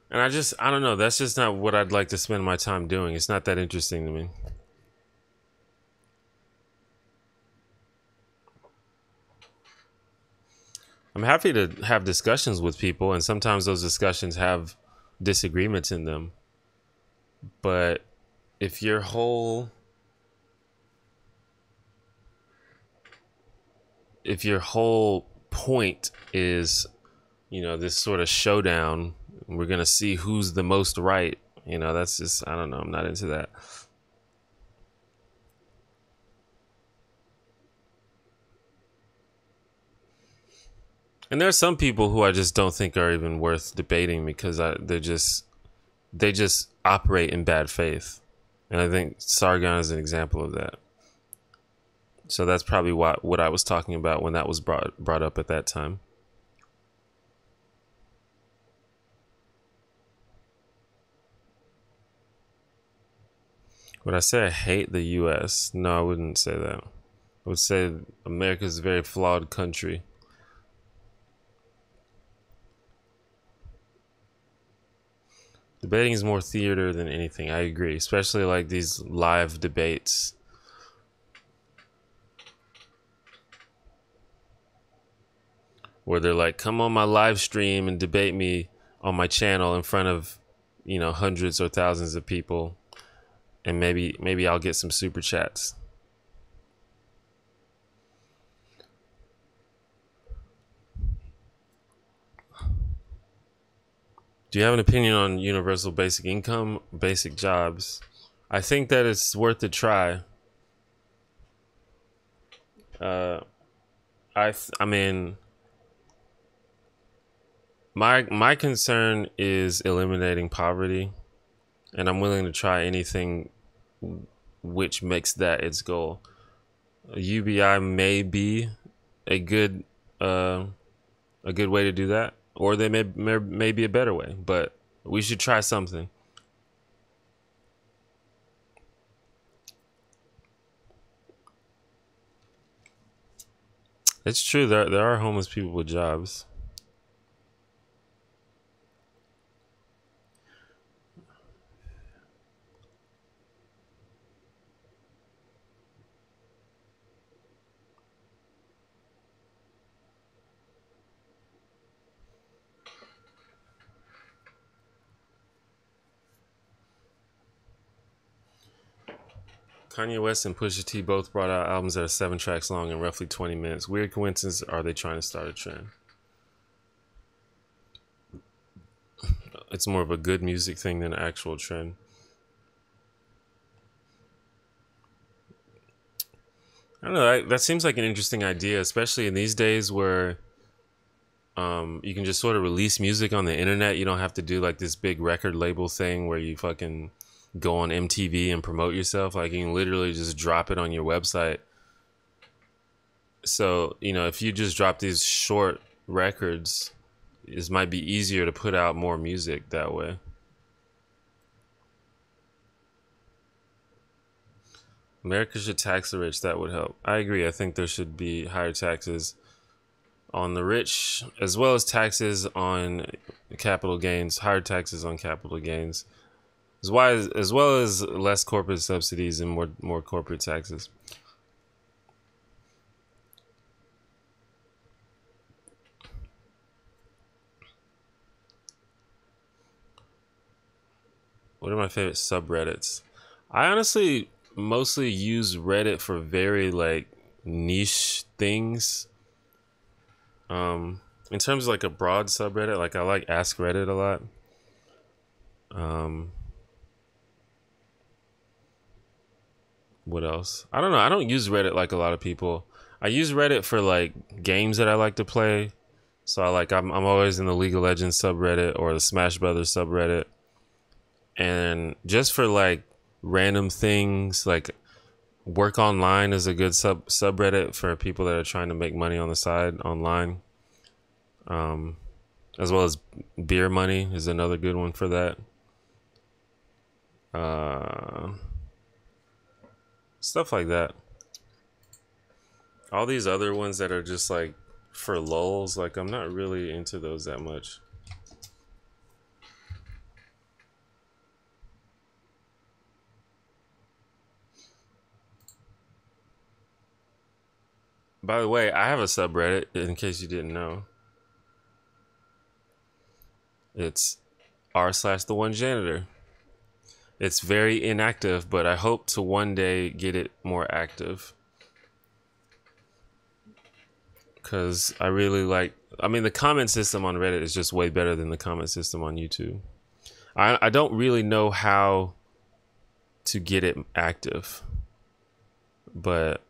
And I don't know. That's just not what I'd like to spend my time doing. It's not that interesting to me. I'm happy to have discussions with people, and sometimes those discussions have disagreements in them. But if your whole point is, you know, this sort of showdown, we're gonna see who's the most right, you know, that's just, I don't know, I'm not into that. And there are some people who I just don't think are even worth debating, because they just operate in bad faith, and I think Sargon is an example of that. So that's probably what I was talking about when that was brought up at that time. Would I say I hate the U.S.? No, I wouldn't say that. I would say America is a very flawed country. Debating is more theater than anything. I agree, especially like these live debates. Where they're like, come on my live stream and debate me on my channel in front of, you know, hundreds or thousands of people, and maybe I'll get some super chats. Do you have an opinion on universal basic income, basic jobs? I think that it's worth a try. I mean, my concern is eliminating poverty, and I'm willing to try anything which makes that its goal. UBI may be a good way to do that, or there may be a better way, but we should try something. It's true, there are homeless people with jobs. Kanye West and Pusha T both brought out albums that are 7 tracks long and roughly 20 minutes. Weird coincidence, or are they trying to start a trend? It's more of a good music thing than an actual trend. I don't know. That seems like an interesting idea, especially in these days where you can just sort of release music on the internet. You don't have to do like this big record label thing where you fucking go on MTV and promote yourself. Like you can literally just drop it on your website. So, you know, if you just drop these short records, it might be easier to put out more music that way. America should tax the rich. That would help. I agree. I think there should be higher taxes on the rich, as well as taxes on capital gains, higher taxes on capital gains, as well as less corporate subsidies and more corporate taxes. What are my favorite subreddits? I honestly mostly use Reddit for very like niche things. In terms of like a broad subreddit, like I like Ask Reddit a lot. What else? I don't know. I don't use Reddit like a lot of people. I use Reddit for like games that I like to play. So I'm always in the League of Legends subreddit or the Smash Brothers subreddit. And just for like random things, like Work Online is a good subreddit for people that are trying to make money on the side online. As well as Beer Money is another good one for that. Stuff like that. All these other ones that are just like for lulz, like I'm not really into those that much. By the way, I have a subreddit in case you didn't know. It's r/the1janitor. It's very inactive, but I hope to one day get it more active. Because I really like, I mean, the comment system on Reddit is just way better than the comment system on YouTube. I don't really know how to get it active, but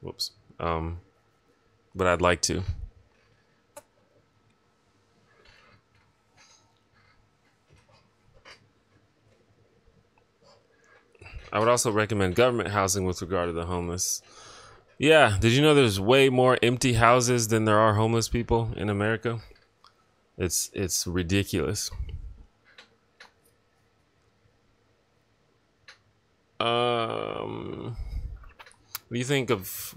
whoops. But I'd like to. I would also recommend government housing with regard to the homeless. Yeah, did you know there's way more empty houses than there are homeless people in America? It's ridiculous. What do you think of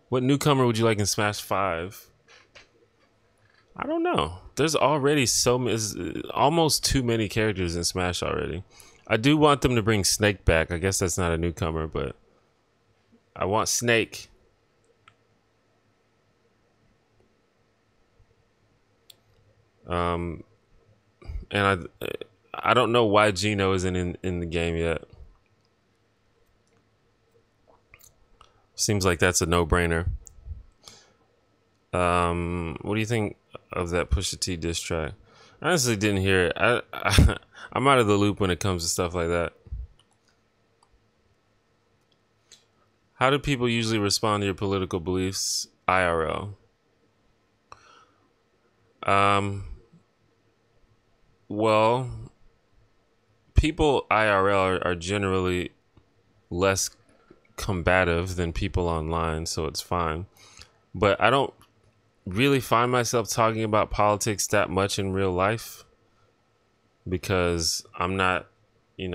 what newcomer would you like in Smash 5? I don't know. There's already almost too many characters in Smash already. I do want them to bring Snake back. I guess that's not a newcomer, but I want Snake. And I don't know why Gino isn't in the game yet. Seems like that's a no-brainer. What do you think of that Pusha T diss track? I honestly didn't hear it. I'm out of the loop when it comes to stuff like that. How do people usually respond to your political beliefs IRL? Well, people IRL are generally less combative than people online, so it's fine. But I don't really find myself talking about politics that much in real life because I'm not a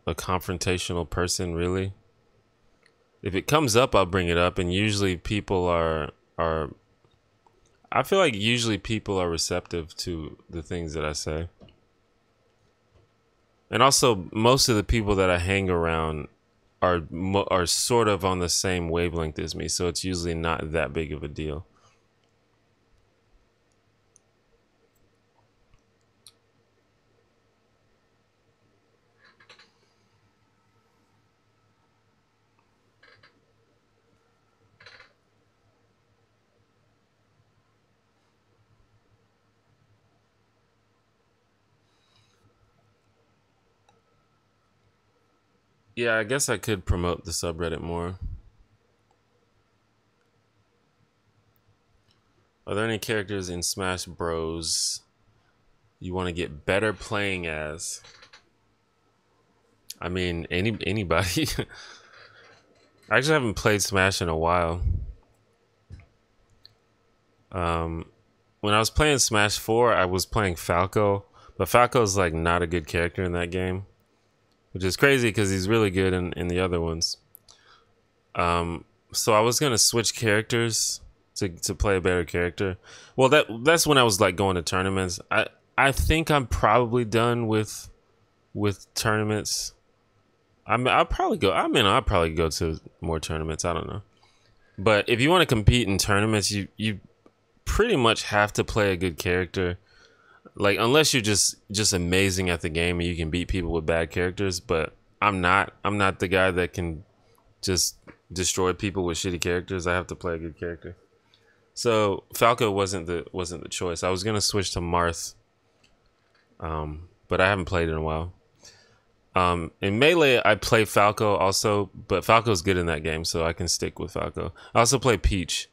confrontational person really. If it comes up, I'll bring it up, and usually people are I feel like usually people are receptive to the things that I say. And also, most of the people that I hang around are sort of on the same wavelength as me, so it's usually not that big of a deal. Yeah, I guess I could promote the subreddit more. Are there any characters in Smash Bros you want to get better playing as? I mean, anybody. I actually haven't played Smash in a while. When I was playing Smash 4, I was playing Falco, but Falco's like not a good character in that game, which is crazy because he's really good in the other ones. So I was gonna switch characters to play a better character. Well, that's when I was like going to tournaments. I think I'm probably done with tournaments. I'll probably go. I'll probably go to more tournaments. I don't know. But if you want to compete in tournaments, you pretty much have to play a good character. Like, unless you're just amazing at the game and you can beat people with bad characters. But I'm not the guy that can just destroy people with shitty characters. I have to play a good character. So Falco wasn't the choice. I was gonna switch to Marth, but I haven't played in a while. In Melee, I play Falco also, but Falco's good in that game, so I can stick with Falco. I also play Peach.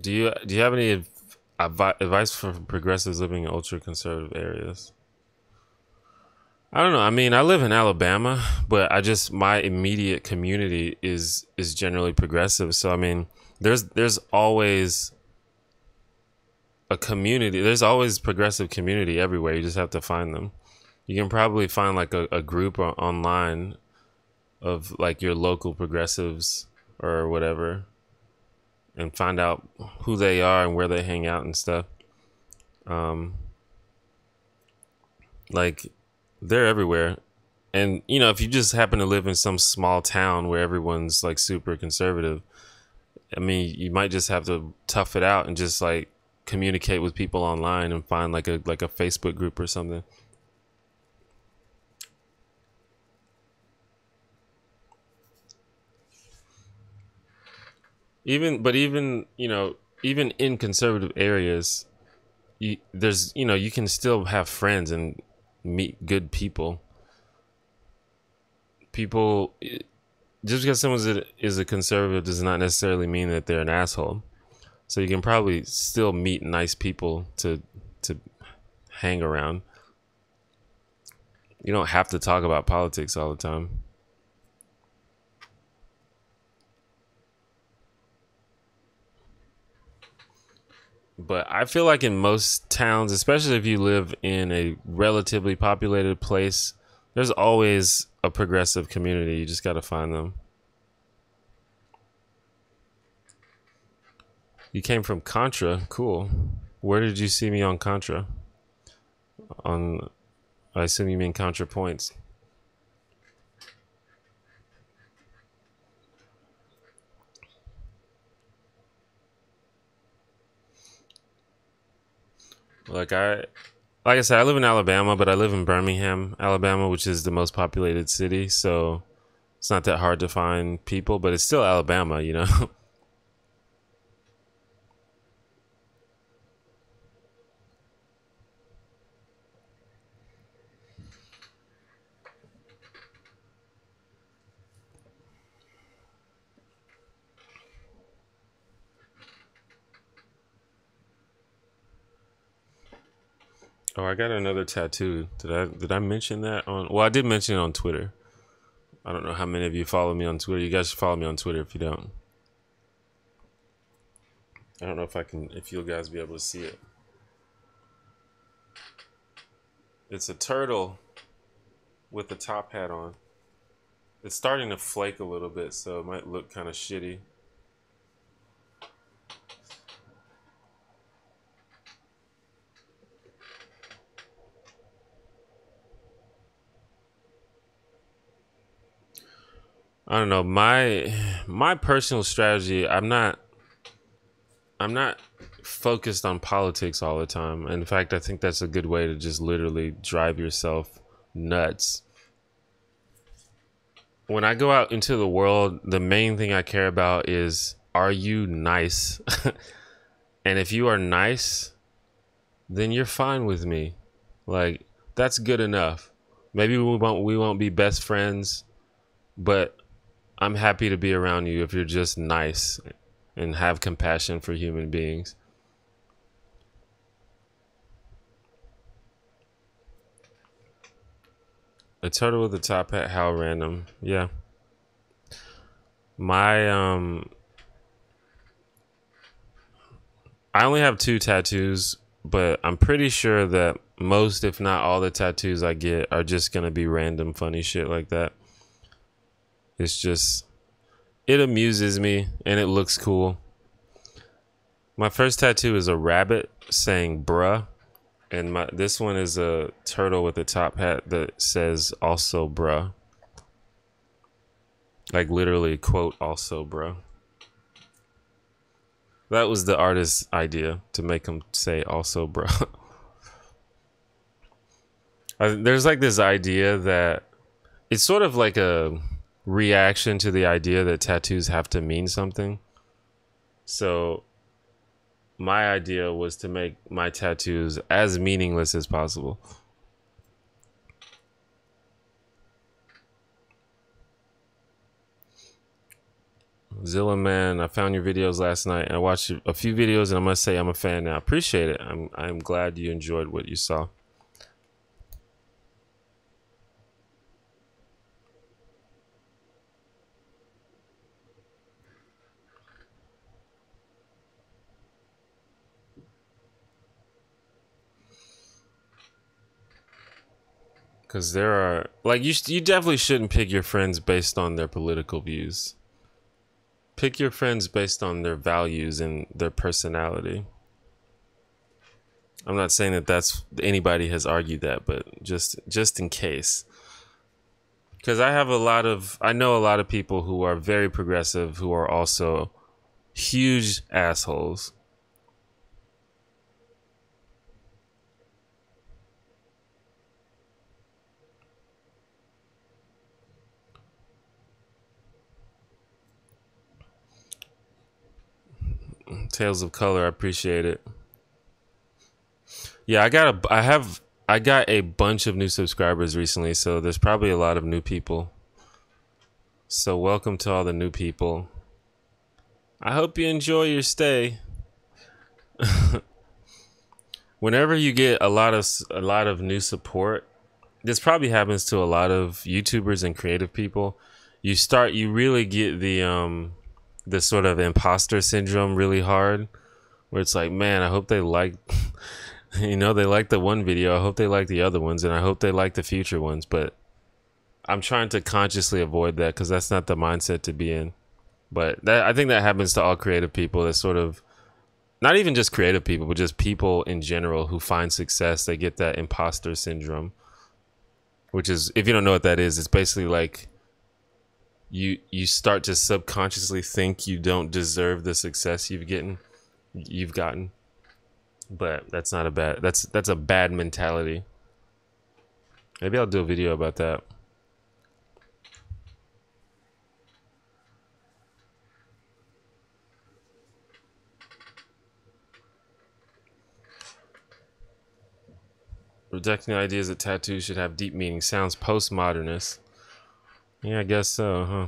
Do you have any advice for progressives living in ultra conservative areas? I don't know. I mean, I live in Alabama, but my immediate community is generally progressive. So I mean, there's always a community. There's always progressive community everywhere. You just have to find them. You can probably find like a group online of like your local progressives or whatever, and find out who they are and where they hang out and stuff. Like, they're everywhere. And you know, if you just happen to live in some small town where everyone's like super conservative, I mean, you might just have to tough it out and just like communicate with people online and find like a Facebook group or something. Even you know, even in conservative areas, you can still have friends and meet good people. Just because someone is a conservative does not necessarily mean that they're an asshole. So you can probably still meet nice people to hang around. You don't have to talk about politics all the time. But I feel like in most towns, especially if you live in a relatively populated place, there's always a progressive community. You just got to find them. You came from Contra. Cool. Where did you see me on Contra? I assume you mean Contra Points. Like I said, I live in Alabama, but I live in Birmingham, Alabama, which is the most populated city. So it's not that hard to find people, but it's still Alabama, you know? Oh, I got another tattoo. Did I mention that on? Well, I did mention it on Twitter. I don't know how many of you follow me on Twitter. You guys should follow me on Twitter if you don't. I don't know if you guys be able to see it. It's a turtle with a top hat on. It's starting to flake a little bit, so it might look kind of shitty. I don't know. My personal strategy, I'm not focused on politics all the time. In fact, I think that's a good way to just literally drive yourself nuts. When I go out into the world, the main thing I care about is, are you nice? And if you are nice, then you're fine with me. Like, that's good enough. Maybe we won't be best friends, but I'm happy to be around you if you're just nice and have compassion for human beings. A turtle with a top hat, how random. Yeah. My I only have 2 tattoos, but I'm pretty sure that most, if not all, the tattoos I get are just gonna be random funny shit like that. It's just, it amuses me and it looks cool. My first tattoo is a rabbit saying bruh, and this one is a turtle with a top hat that says also bruh. Like literally quote also bruh. That was the artist's idea, to make him say also bruh. There's like this idea that it's sort of like a reaction to the idea that tattoos have to mean something. So my idea was to make my tattoos as meaningless as possible. Zilla Man, I found your videos last night. I watched a few videos and I must say I'm a fan now. Appreciate it. I'm glad you enjoyed what you saw. Because there are, like, you definitely shouldn't pick your friends based on their political views. Pick your friends based on their values and their personality. I'm not saying that that's anybody has argued that, but just in case. Because I know a lot of people who are very progressive who are also huge assholes. Tales of Color, I appreciate it. Yeah, I got a bunch of new subscribers recently, so there's probably a lot of new people. So welcome to all the new people. I hope you enjoy your stay. Whenever you get a lot of new support, this probably happens to a lot of YouTubers and creative people. You really get the sort of imposter syndrome really hard, where it's like, man, I hope they like they like the one video, I hope they like the other ones, and I hope they like the future ones. But I'm trying to consciously avoid that because that's not the mindset to be in. But I think that happens to all creative people. That sort of, not even just creative people, but just people in general who find success. They get that imposter syndrome, which is, if you don't know what that is, it's basically like you start to subconsciously think you don't deserve the success you've gotten. But that's not a bad, that's a bad mentality. Maybe I'll do a video about that. Rejecting the ideas that tattoos should have deep meaning sounds postmodernist. Yeah, I guess so, huh?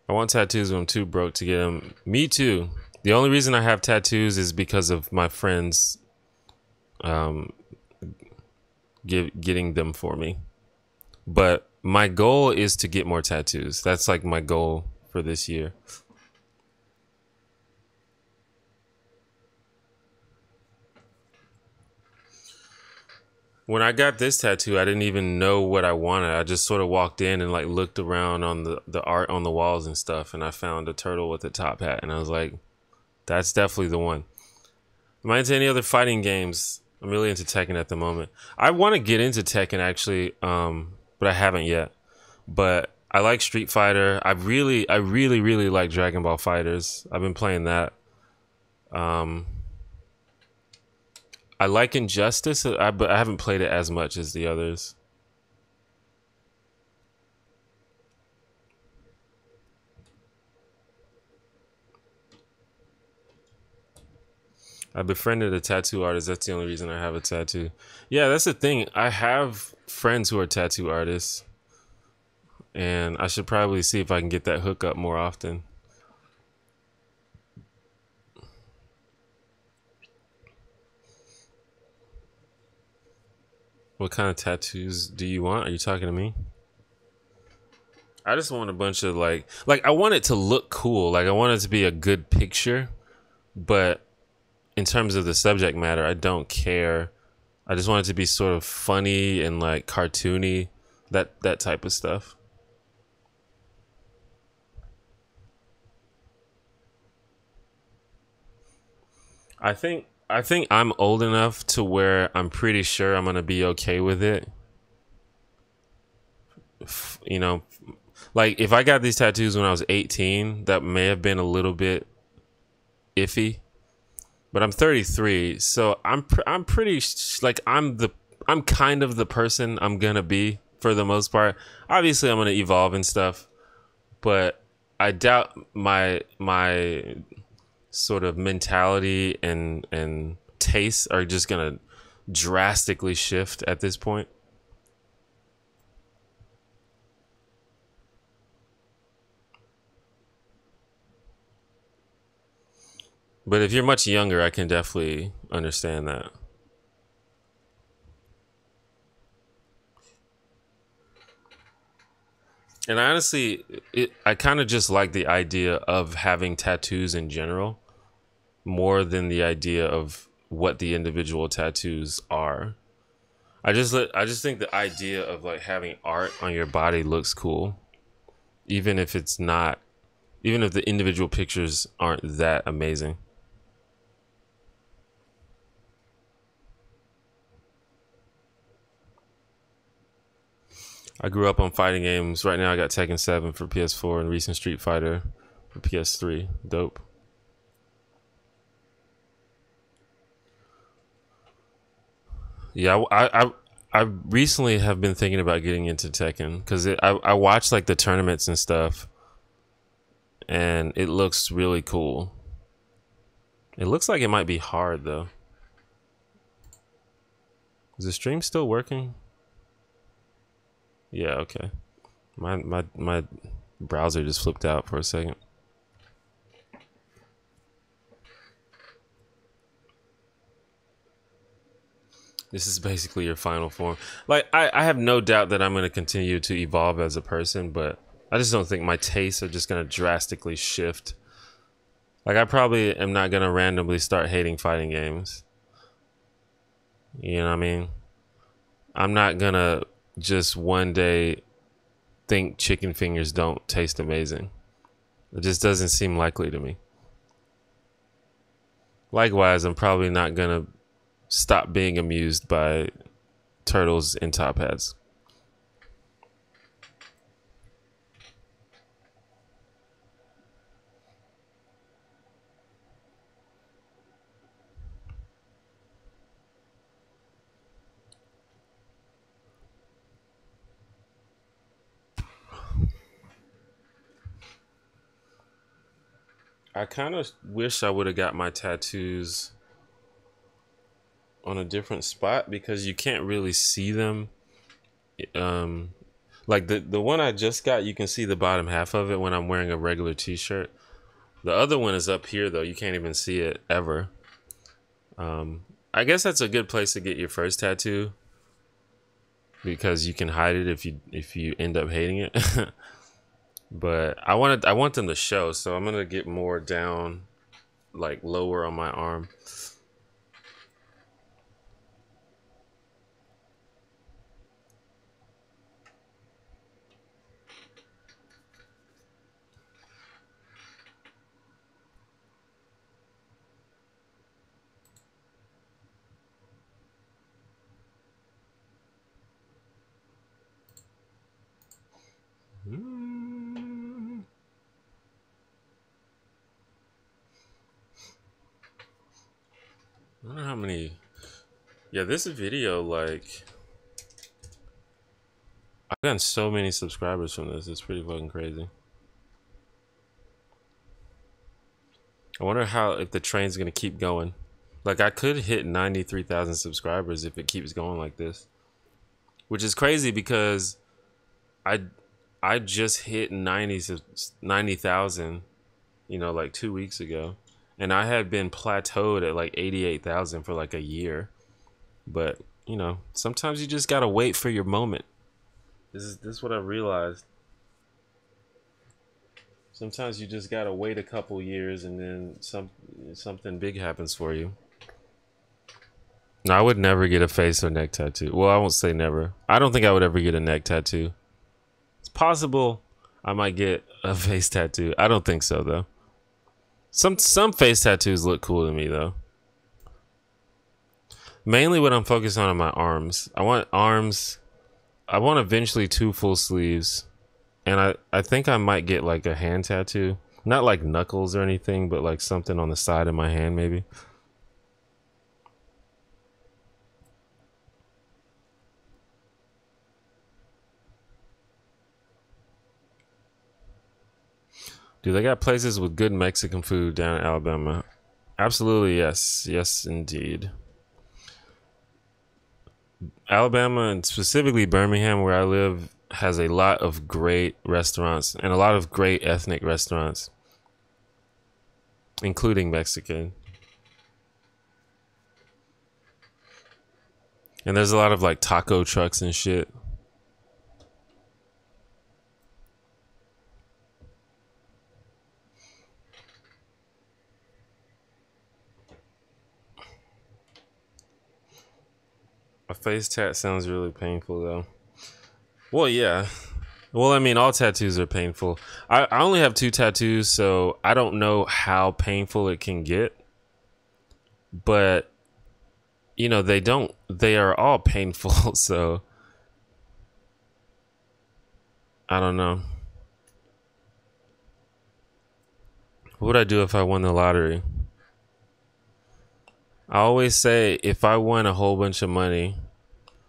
I want tattoos, but I'm too broke to get them. Me too. The only reason I have tattoos is because of my friends getting them for me. But my goal is to get more tattoos. That's like my goal for this year. When I got this tattoo, I didn't even know what I wanted. I just sort of walked in and like looked around on the art on the walls and stuff, and I found a turtle with a top hat, and I was like, that's definitely the one. Am I into any other fighting games? I'm really into Tekken at the moment. I want to get into Tekken actually, but I haven't yet. But I like Street Fighter. I really like Dragon Ball Fighters. I've been playing that. I like Injustice, but I haven't played it as much as the others. I befriended a tattoo artist. That's the only reason I have a tattoo. Yeah, that's the thing. I have friends who are tattoo artists, and I should probably see if I can get that hookup more often. What kind of tattoos do you want? Are you talking to me? I just want a bunch of like I want it to look cool. Like I want it to be a good picture, but in terms of the subject matter, I don't care. I just want it to be sort of funny and like cartoony, that type of stuff. I think I'm old enough to where I'm pretty sure I'm gonna be okay with it. You know, like if I got these tattoos when I was 18, that may have been a little bit iffy. But I'm 33, so I'm pretty like I'm kind of the person I'm gonna be for the most part. Obviously, I'm gonna evolve and stuff, but I doubt my sort of mentality and tastes are just gonna drastically shift at this point. But if you're much younger, I can definitely understand that. And I honestly, I kind of just like the idea of having tattoos in general more than the idea of what the individual tattoos are. I just think the idea of like having art on your body looks cool, even if it's not, even if the individual pictures aren't that amazing. I grew up on fighting games. Right now, I got Tekken 7 for PS4 and recent Street Fighter for PS3. Dope. Yeah, I recently have been thinking about getting into Tekken because I watch like the tournaments and stuff, and it looks really cool. It looks like it might be hard though. Is the stream still working? Yeah, okay. My browser just flipped out for a second. This is basically your final form. Like I have no doubt that I'm gonna continue to evolve as a person, but I just don't think my tastes are just gonna drastically shift. Like I probably am not gonna randomly start hating fighting games. You know what I mean? I'm not gonna just one day think chicken fingers don't taste amazing. It just doesn't seem likely to me. Likewise, I'm probably not gonna stop being amused by turtles in top hats. I kind of wish I would have got my tattoos on a different spot because you can't really see them. Um, like the one I just got, you can see the bottom half of it when I'm wearing a regular t-shirt. The other one is up here though. You can't even see it ever. I guess that's a good place to get your first tattoo because you can hide it if you end up hating it. But I want them to show, so I'm gonna get more down, like lower on my arm. I don't know how many. Yeah, this video, like, I've gotten so many subscribers from this. It's pretty fucking crazy. I wonder how if the train's gonna keep going. Like I could hit 93,000 subscribers if it keeps going like this, which is crazy because I I just hit 90,000, you know, like 2 weeks ago, and I had been plateaued at like 88,000 for like a year. But you know, sometimes you just gotta wait for your moment. This is what I realized. Sometimes you just gotta wait a couple years, and then something big happens for you. No, I would never get a face or neck tattoo. Well, I won't say never. I don't think I would ever get a neck tattoo. It's possible I might get a face tattoo. I don't think so though. Some face tattoos look cool to me though. Mainly what I'm focused on are my arms. I want arms. I want eventually 2 full sleeves. And I think I might get like a hand tattoo. Not like knuckles or anything, but like something on the side of my hand maybe. Dude, they got places with good Mexican food down in Alabama. Absolutely, yes. Yes, indeed. Alabama, and specifically Birmingham, where I live, has a lot of great restaurants and a lot of great ethnic restaurants, including Mexican. And there's a lot of like taco trucks and shit. A face tat sounds really painful though. Well, yeah. Well, I mean, all tattoos are painful. I only have 2 tattoos, so I don't know how painful it can get. But, you know, they are all painful, so I don't know. What would I do if I won the lottery? I always say if I won a whole bunch of money,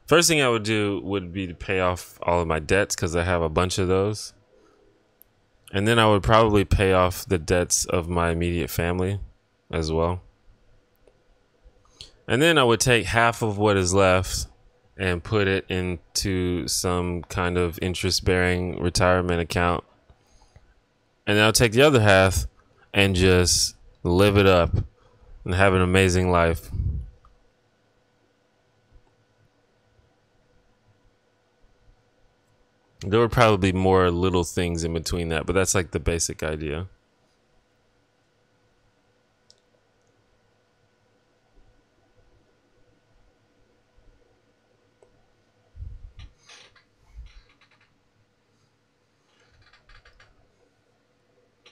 first thing I would do would be to pay off all of my debts because I have a bunch of those. And then I would probably pay off the debts of my immediate family as well. And then I would take half of what is left and put it into some kind of interest-bearing retirement account. And then I'll take the other half and just live it up and have an amazing life. There would probably be more little things in between that, but that's like the basic idea.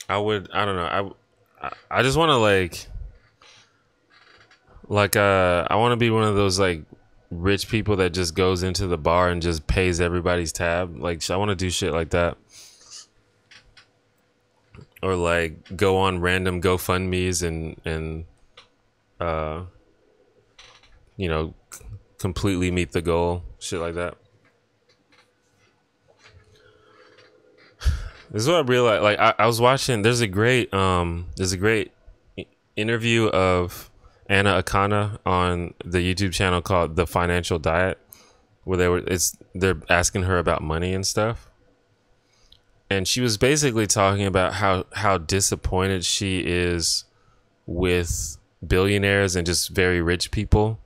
I don't know. I just want to I want to be one of those like rich people that just goes into the bar and just pays everybody's tab. Like I want to do shit like that. Or like go on random GoFundMe's and uh you know, completely meet the goal, shit like that. This is what I realized. Like I was watching. There's a great interview of Anna Akana on the YouTube channel called The Financial Diet, where they're asking her about money and stuff, and she was basically talking about how disappointed she is with billionaires and just very rich people,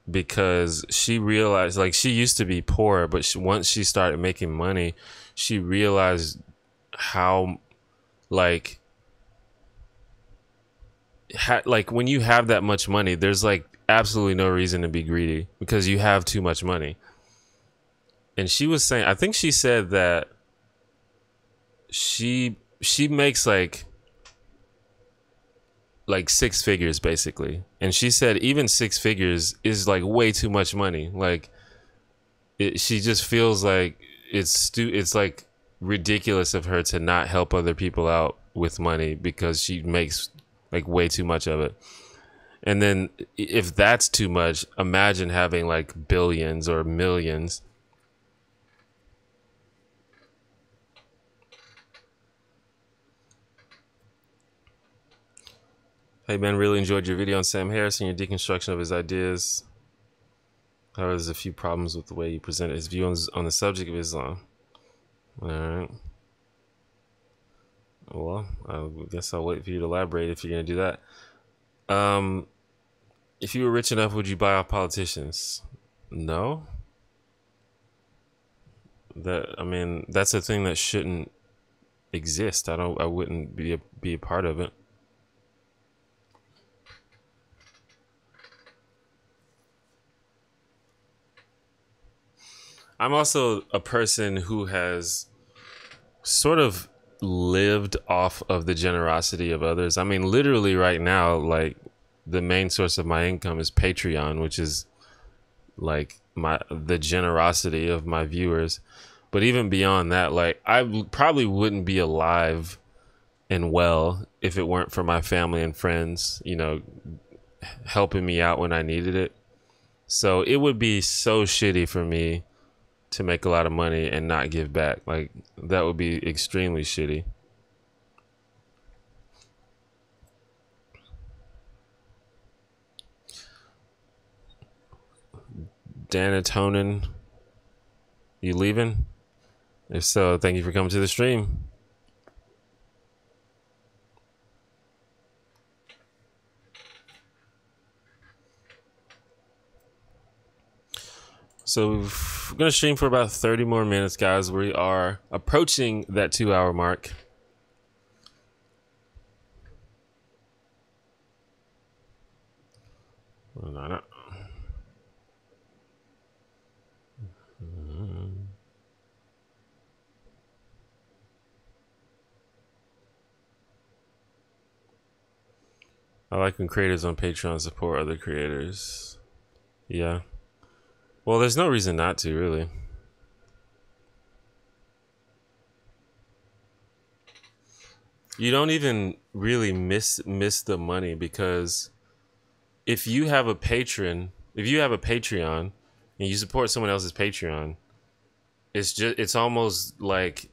because she realized, like, she used to be poor, but once she started making money, she realized how like when you have that much money, there's like absolutely no reason to be greedy because you have too much money. And she was saying, I think she said that she makes like 6 figures basically, and she said even 6 figures is like way too much money. Like she just feels like it's like ridiculous of her to not help other people out with money because she makes like way too much of it. And then if that's too much, imagine having like billions or millions. Hey man, really enjoyed your video on Sam Harris and your deconstruction of his ideas. However, there's a few problems with the way he presented his view on the subject of Islam. Alright. Well, I guess I'll wait for you to elaborate if you're going to do that. If you were rich enough, would you buy off politicians? No. I mean, that's a thing that shouldn't exist. I wouldn't be a part of it. I'm also a person who has sort of lived off of the generosity of others. I mean, literally right now, like the main source of my income is Patreon, which is like the generosity of my viewers. But even beyond that, like I probably wouldn't be alive and well if it weren't for my family and friends, you know, helping me out when I needed it. So it would be so shitty for me to make a lot of money and not give back. Like that would be extremely shitty. Danatonin, you leaving? If so, thank you for coming to the stream. So we're gonna stream for about 30 more minutes, guys. We are approaching that 2-hour mark. I like when creators on Patreon support other creators. Yeah. Well, there's no reason not to, really. You don't even really miss the money, because if you have a Patreon and you support someone else's Patreon, it's almost like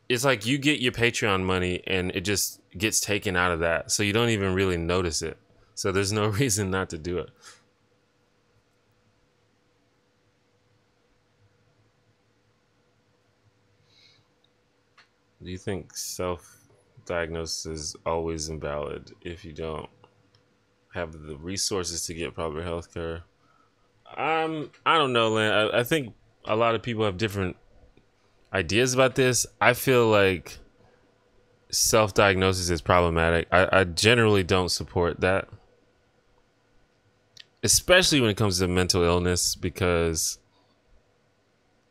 you get your Patreon money and it just gets taken out of that, so you don't even really notice it. So there's no reason not to do it. Do you think self-diagnosis is always invalid if you don't have the resources to get proper health care? I don't know, Lynn. I think a lot of people have different ideas about this. I feel like self-diagnosis is problematic. I generally don't support that, especially when it comes to mental illness, because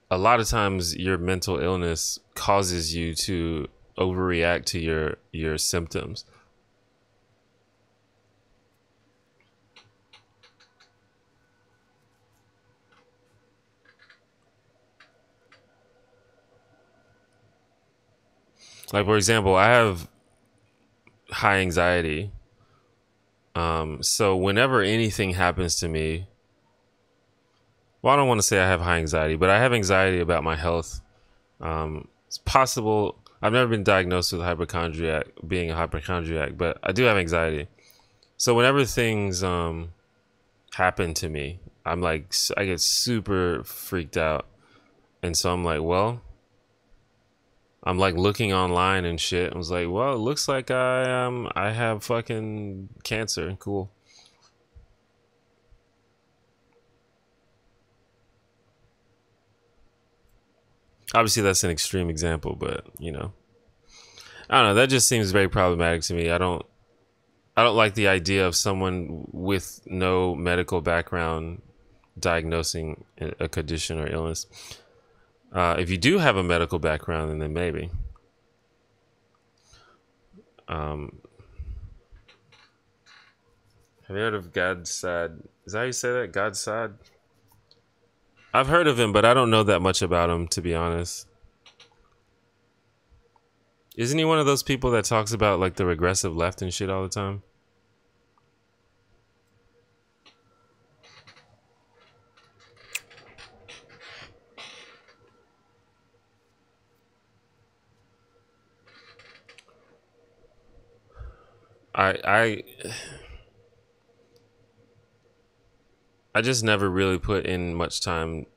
a lot of times your mental illness causes you to overreact to your symptoms. Like, for example, I have high anxiety. So whenever anything happens to me, well, I don't want to say I have high anxiety, but I have anxiety about my health. It's possible. I've never been diagnosed with being a hypochondriac, but I do have anxiety. So whenever things happen to me, I get super freaked out. And so I'm like, well, I'm like looking online and shit. I was like, well, it looks like I have fucking cancer. Cool. Obviously that's an extreme example, but you know, I don't know. That just seems very problematic to me. I don't like the idea of someone with no medical background diagnosing a condition or illness. If you do have a medical background, then maybe. Have you heard of Godsad? Is that how you say that? Godsad? I've heard of him, but I don't know that much about him, to be honest. Isn't he one of those people that talks about like the regressive left and shit all the time? I I just never really put in much time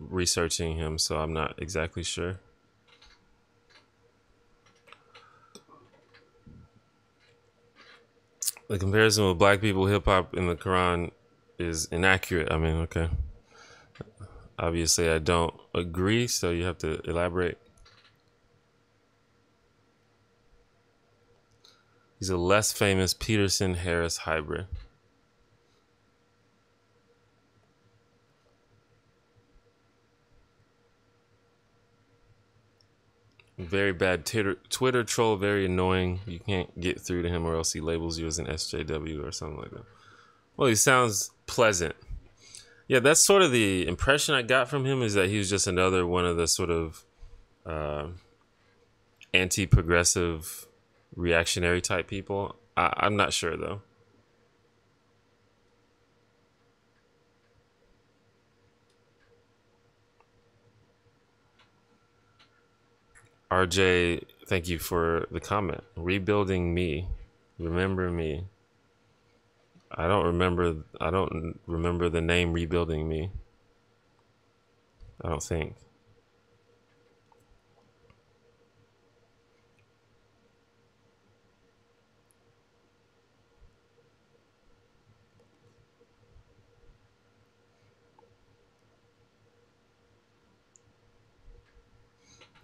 researching him, so I'm not exactly sure. The comparison with black people, hip hop, and the Quran is inaccurate. I mean, okay. Obviously, I don't agree, so you have to elaborate. He's a less famous Peterson Harris hybrid. Very bad Twitter troll, very annoying. You can't get through to him or else he labels you as an SJW or something like that. Well, he sounds pleasant. Yeah, that's sort of the impression I got from him, is that he was just another one of the sort of anti-progressive reactionary type people. I'm not sure though. RJ, thank you for the comment. Rebuilding me. Remember me. I don't remember the name Rebuilding Me. I don't think.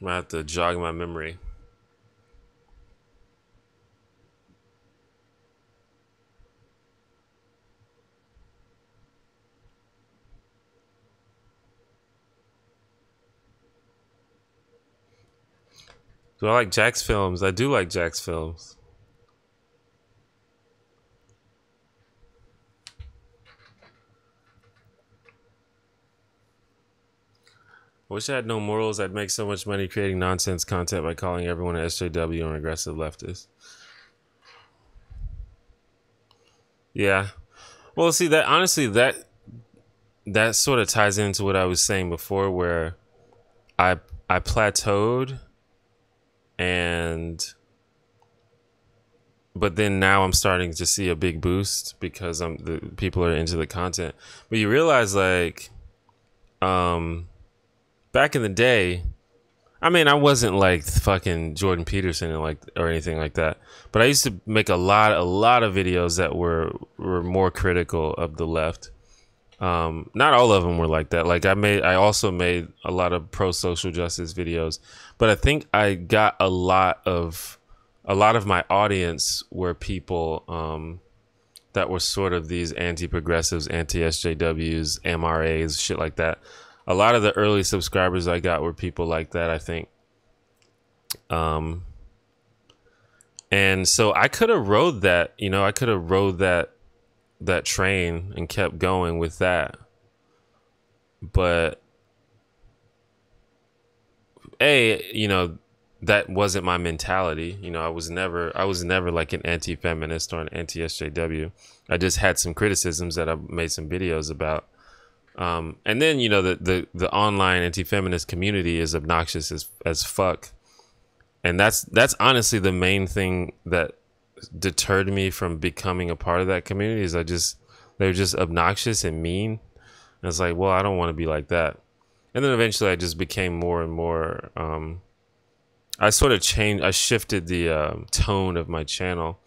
I might have to jog my memory. Do I like Jack's films? I do like Jack's films. I wish I had no morals. I'd make so much money creating nonsense content by calling everyone an SJW and aggressive leftist. Yeah. Well, see, that honestly, that sort of ties into what I was saying before, where I plateaued, and but then now I'm starting to see a big boost because the people are into the content. But you realize, like, back in the day, I mean, I wasn't like fucking Jordan Peterson or anything like that, but I used to make a lot of videos that were more critical of the left. Not all of them were like that. Like I also made a lot of pro social justice videos, but I think I got a lot of my audience were people that were sort of these anti-progressives, anti-SJWs, MRAs, shit like that. A lot of the early subscribers I got were people like that, I think. And so I could have rode that, I could have rode that train and kept going with that. But that wasn't my mentality. I was never like an anti-feminist or an anti-SJW. I just had some criticisms that I made some videos about. And then the online anti-feminist community is obnoxious as fuck, and that's honestly the main thing that deterred me from becoming a part of that community. Is they're just obnoxious and mean, and it's like, well, I don't want to be like that. And then eventually I just became more and more I sort of shifted the tone of my channel.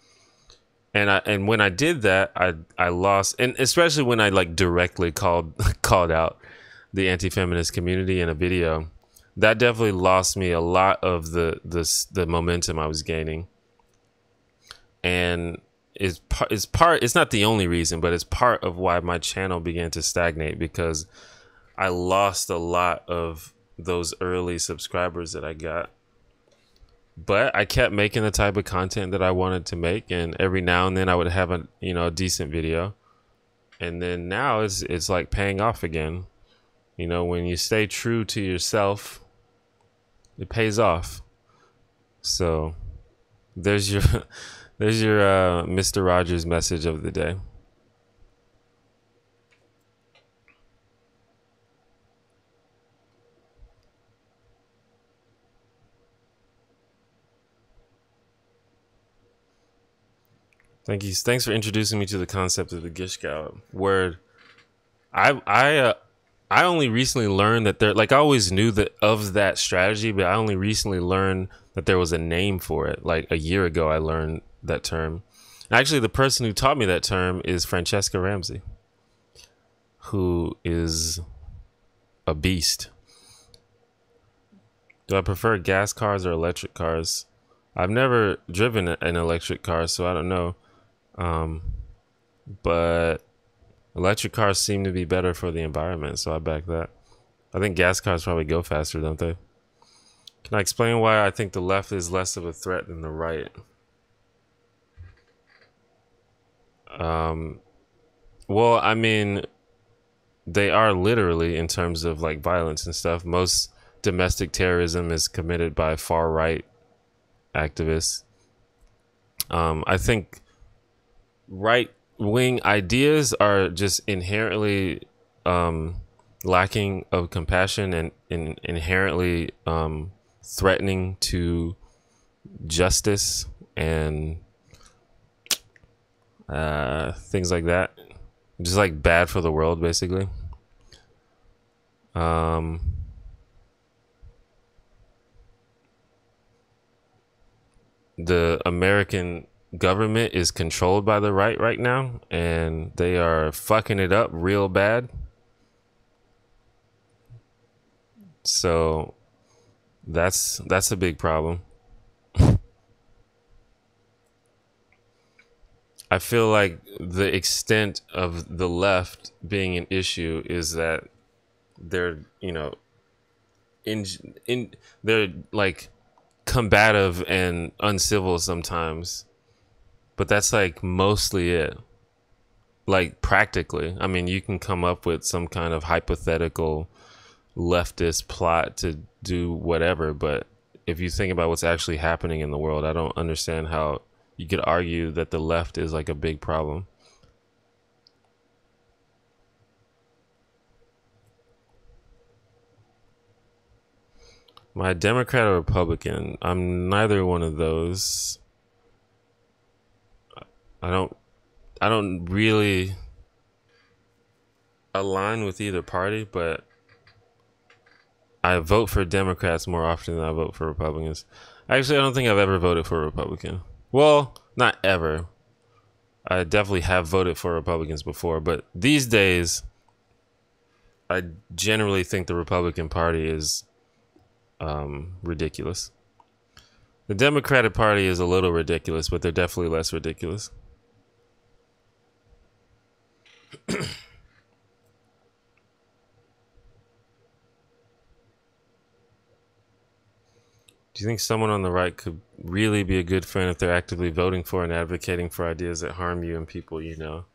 And when I did that, I lost, and especially when I like directly called out the anti-feminist community in a video, that definitely lost me a lot of the momentum I was gaining. And it's not the only reason, but it's part of why my channel began to stagnate, because I lost a lot of those early subscribers that I got. But I kept making the type of content that I wanted to make, and every now and then I would have a decent video. And then now it's like paying off again. When you stay true to yourself, it pays off. So there's your Mr. Rogers message of the day. Thank you. Thanks for introducing me to the concept of the gish gallop. Word. I only recently learned that there, like, I always knew that of that strategy, but I only recently learned that there was a name for it. Like a year ago, I learned that term. Actually, the person who taught me that term is Francesca Ramsey, who is a beast. Do I prefer gas cars or electric cars? I've never driven an electric car, so I don't know. But electric cars seem to be better for the environment, so I back that. I think gas cars probably go faster, don't they? Can I explain why I think the left is less of a threat than the right? Well, I mean, they are literally, in terms of like violence and stuff. Most domestic terrorism is committed by far right activists. I think right wing ideas are just inherently lacking of compassion and inherently threatening to justice and things like that. Just like bad for the world, basically. The American government is controlled by the right now, and they are fucking it up real bad. So that's a big problem. I feel like the extent of the left being an issue is that they're, you know, they're like combative and uncivil sometimes, but that's like mostly it. Like practically, I mean, you can come up with some kind of hypothetical leftist plot to do whatever, but if you think about what's actually happening in the world, I don't understand how you could argue that the left is like a big problem. Am I a Democrat or Republican? I'm neither one of those. I don't really align with either party, but I vote for Democrats more often than I vote for Republicans. Actually, I don't think I've ever voted for a Republican. Well, not ever. I definitely have voted for Republicans before, but these days, I generally think the Republican Party is ridiculous. The Democratic Party is a little ridiculous, but they're definitely less ridiculous. Do you think someone on the right could really be a good friend if they're actively voting for and advocating for ideas that harm you and people you know?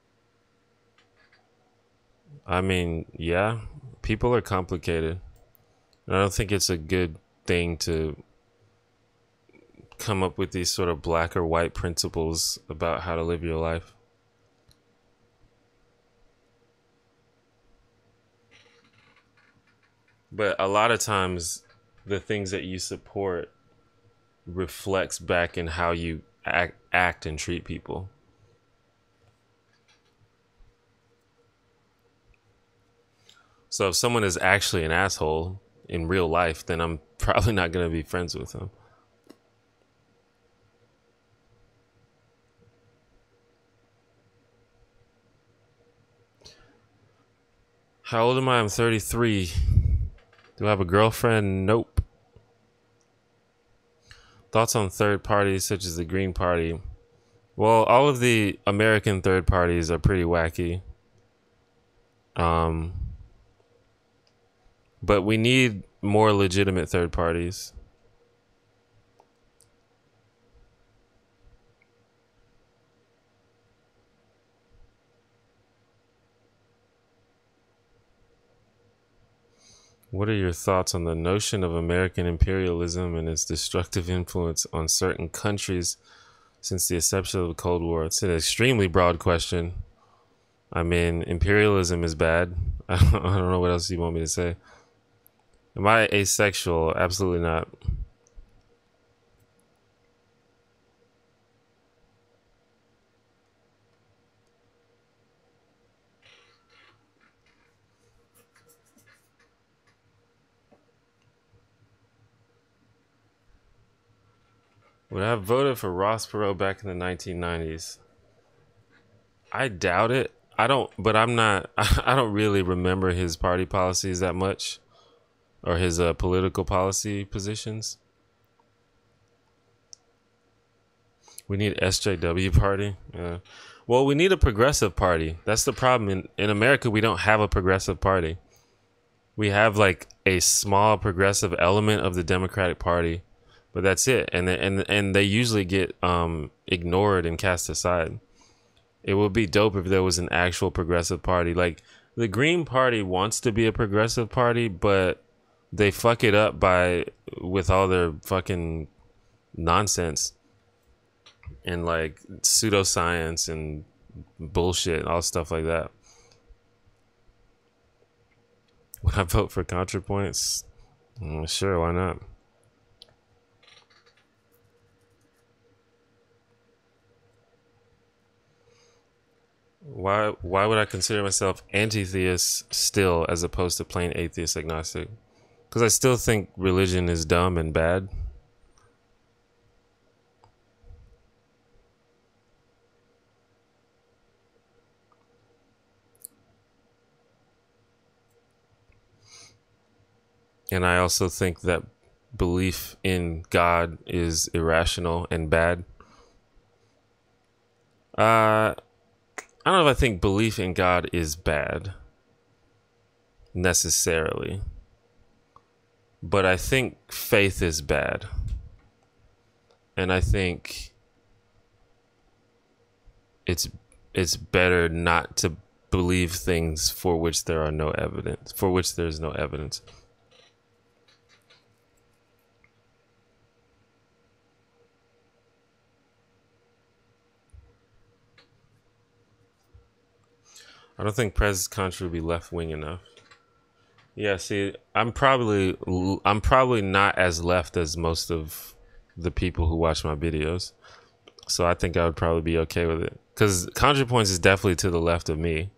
I mean, yeah, people are complicated. I don't think it's a good thing to come up with these sort of black or white principles about how to live your life. But a lot of times, the things that you support reflects back in how you act and treat people. So if someone is actually an asshole in real life, then I'm probably not going to be friends with them. How old am I? I'm 33. Do I have a girlfriend? Nope. Thoughts on third parties such as the Green Party? Well, all of the American third parties are pretty wacky. But we need more legitimate third parties. What are your thoughts on the notion of American imperialism and its destructive influence on certain countries since the inception of the Cold War? It's an extremely broad question. I mean, imperialism is bad. I don't know what else you want me to say. Am I asexual? Absolutely not. Would I have voted for Ross Perot back in the 1990s? I doubt it. I don't, but I'm not, I don't really remember his party policies that much, or his political policy positions. We need SJW party. Yeah. Well, we need a progressive party. That's the problem. In America, we don't have a progressive party. We have like a small progressive element of the Democratic Party, but that's it. And they usually get ignored and cast aside. It would be dope if there was an actual progressive party. Like the Green Party wants to be a progressive party, but they fuck it up with all their fucking nonsense and like pseudoscience and bullshit, all stuff like that. Would I vote for ContraPoints? Sure, why not? Why would I consider myself anti-theist still as opposed to plain atheist agnostic? Because I still think religion is dumb and bad. And I also think that belief in God is irrational and bad. I don't know if I think belief in God is bad necessarily, but I think faith is bad. And I think it's better not to believe things for which there's no evidence. I don't think Prez Contra would be left wing enough. Yeah, see, I'm probably not as left as most of the people who watch my videos, so I think I would probably be okay with it. Because ContraPoints is definitely to the left of me.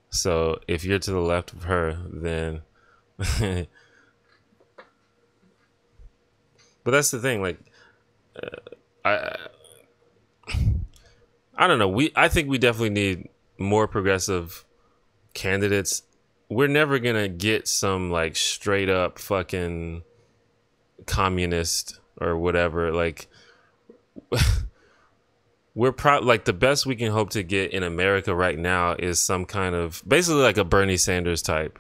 So if you're to the left of her, then. But that's the thing. Like, I don't know. I think we definitely need more progressive candidates. We're never gonna get some like straight up fucking communist or whatever. Like we're like the best we can hope to get in America right now is some kind of basically like a Bernie Sanders type,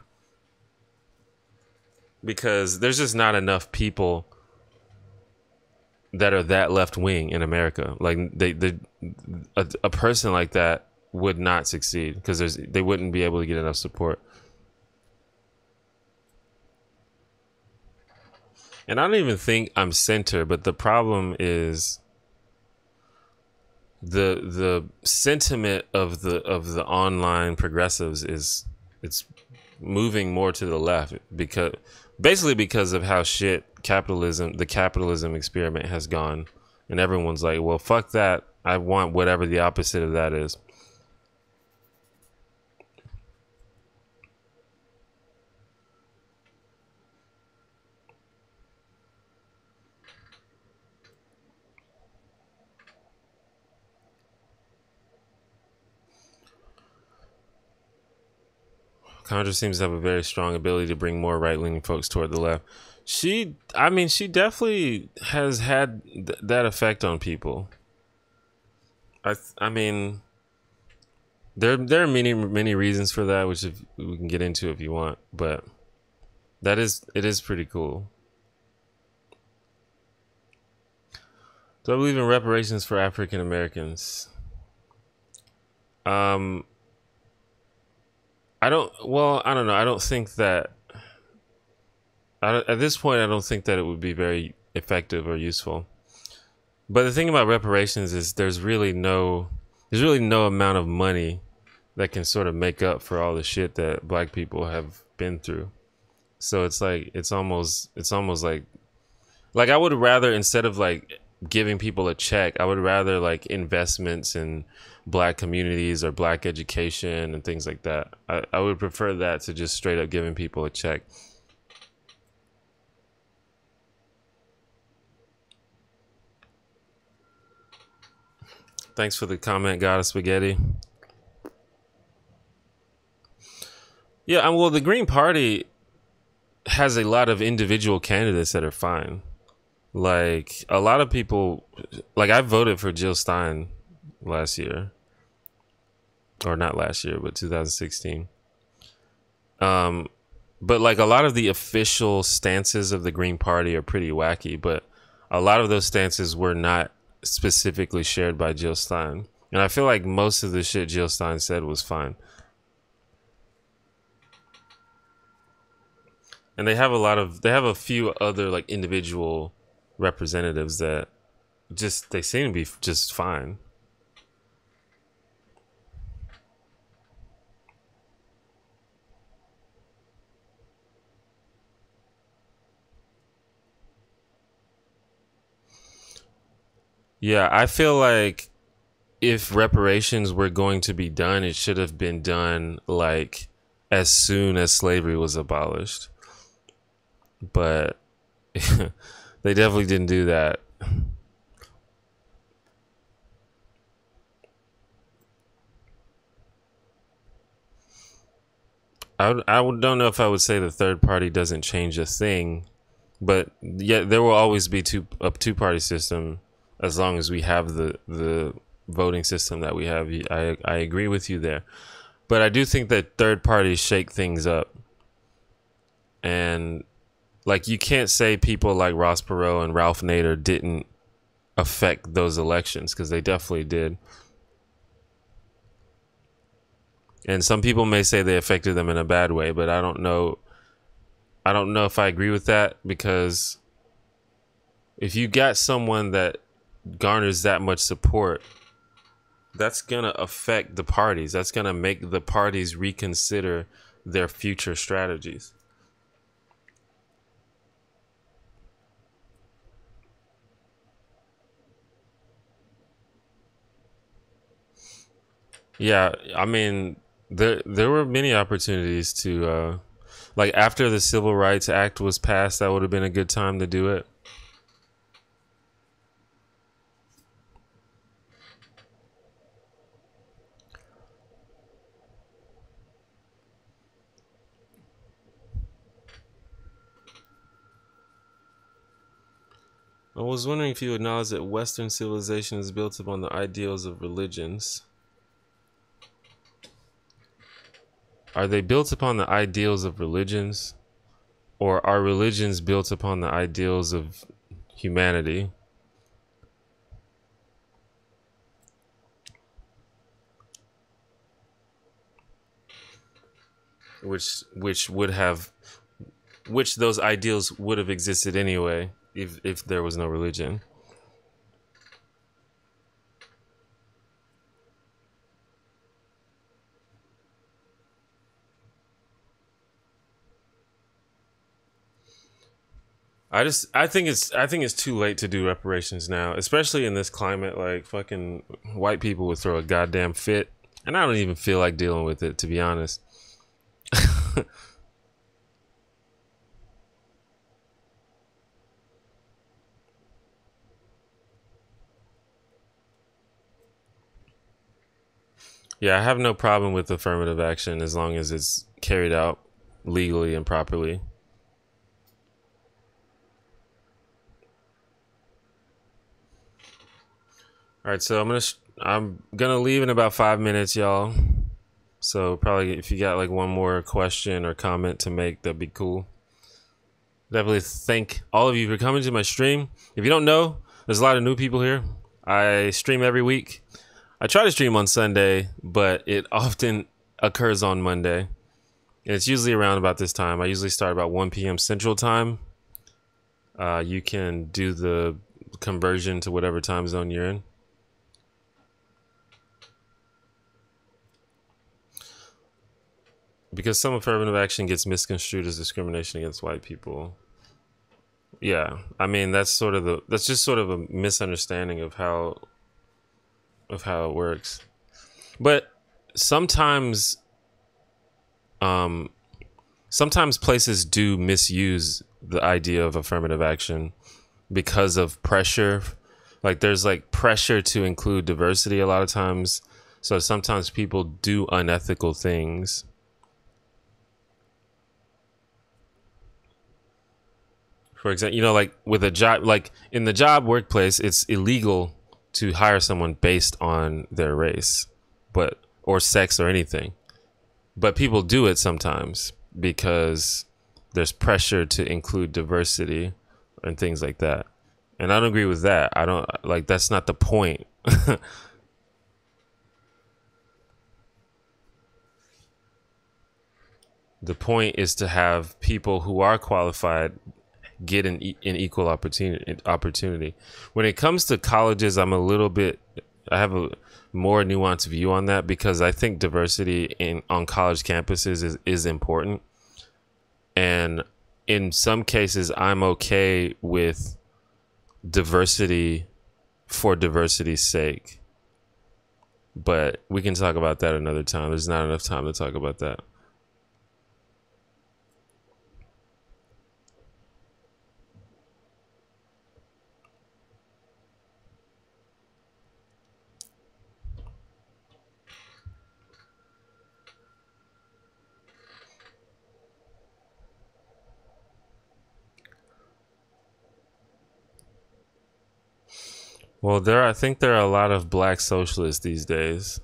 because there's just not enough people that are that left wing in America. Like a person like that would not succeed because they wouldn't be able to get enough support. And I don't even think I'm center, but the problem is the sentiment of the online progressives is it's moving more to the left because of how shit the capitalism experiment has gone, and everyone's like, well, fuck that. I want whatever the opposite of that is. Contra seems to have a very strong ability to bring more right-leaning folks toward the left. She definitely has had that effect on people. I mean, there are many reasons for that, which we can get into if you want, but it is pretty cool. Do I believe in reparations for African Americans? I don't know. I don't think that at this point, I don't think that it would be very effective or useful. But the thing about reparations is there's really no amount of money that can sort of make up for all the shit that black people have been through. So it's almost like I would rather, instead of like giving people a check, I would rather like investments in black communities or black education and things like that. I would prefer that to just straight up giving people a check. Thanks for the comment, God of Spaghetti. Yeah, well, the Green Party has a lot of individual candidates that are fine. Like, a lot of people, like, I voted for Jill Stein last year. Or not last year, but 2016. But, like, a lot of the official stances of the Green Party are pretty wacky, but a lot of those stances were not specifically shared by Jill Stein. And I feel like most of the shit Jill Stein said was fine. And they have a few other like individual representatives that they seem to be just fine. Yeah, I feel like if reparations were going to be done, it should have been done like as soon as slavery was abolished. But they definitely didn't do that. Don't know if I would say the third party doesn't change a thing, but yet there will always be a two-party system as long as we have the voting system that we have. I agree with you there, but I do think that third parties shake things up, and like you can't say people like Ross Perot and Ralph Nader didn't affect those elections, because they definitely did. And some people may say they affected them in a bad way, but I don't know. I don't know if I agree with that, because if you got someone that garners that much support, that's going to affect the parties. That's going to make the parties reconsider their future strategies. Yeah, I mean, there were many opportunities to like after the Civil Rights Act was passed, that would have been a good time to do it. I was wondering if you acknowledge that Western civilization is built upon the ideals of religions. Are they built upon the ideals of religions, or are religions built upon the ideals of humanity? Which those ideals would have existed anyway if there was no religion. I think it's too late to do reparations now, especially in this climate. Like, fucking white people would throw a goddamn fit, and I don't even feel like dealing with it, to be honest. Yeah, I have no problem with affirmative action as long as it's carried out legally and properly. All right, so I'm gonna leave in about 5 minutes, y'all. So probably if you got like one more question or comment to make, that'd be cool. Definitely thank all of you for coming to my stream. If you don't know, there's a lot of new people here. I stream every week. I try to stream on Sunday, but it often occurs on Monday. And it's usually around about this time. I usually start about 1 p.m. Central Time. You can do the conversion to whatever time zone you're in. Because some affirmative action gets misconstrued as discrimination against white people. Yeah, I mean that's just sort of a misunderstanding of how it works. But sometimes places do misuse the idea of affirmative action because of pressure. Like there's like pressure to include diversity a lot of times. So sometimes people do unethical things. For example, you know, like with a job, like in the job workplace, it's illegal to hire someone based on their race, but or sex or anything. But people do it sometimes because there's pressure to include diversity and things like that. And I don't agree with that. I don't like that's not the point. The point is to have people who are qualified get an equal opportunity. When it comes to colleges, I have a more nuanced view on that because I think diversity on college campuses is important. And in some cases, I'm okay with diversity for diversity's sake. But we can talk about that another time. There's not enough time to talk about that. Well, I think there are a lot of black socialists these days.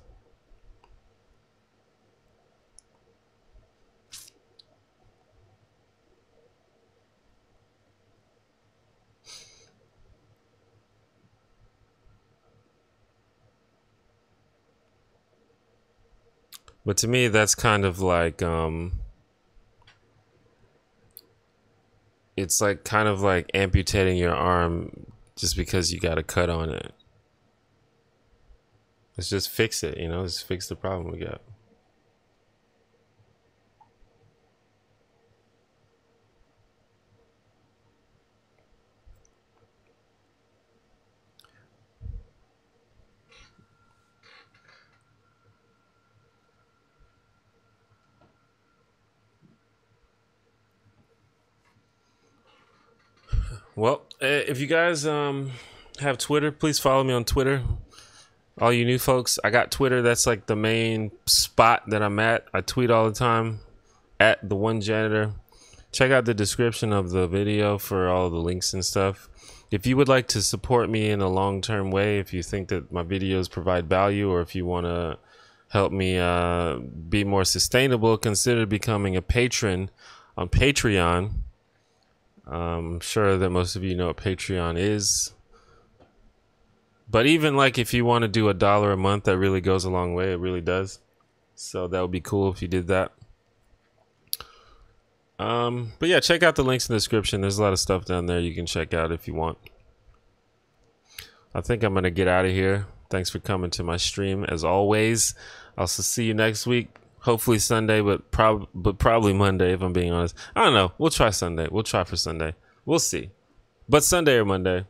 But to me, that's kind of like, it's like kind of like amputating your arm just because you got a cut on it. Let's just fix it, you know, just fix the problem we got. Well, if you guys have Twitter, please follow me on Twitter. All you new folks, I got Twitter. That's like the main spot that I'm at. I tweet all the time at the one janitor. Check out the description of the video for all the links and stuff. If you would like to support me in a long-term way, if you think that my videos provide value, or if you want to help me be more sustainable, consider becoming a patron on Patreon. I'm sure that most of you know what Patreon is. But even like if you want to do $1 a month, that really goes a long way. It really does. So that would be cool if you did that. But yeah, check out the links in the description. There's a lot of stuff down there you can check out if you want. I think I'm going to get out of here. Thanks for coming to my stream as always. I'll see you next week. Hopefully Sunday, but probably Monday if I'm being honest. I don't know. We'll try Sunday. We'll try for Sunday. We'll see. But Sunday or Monday.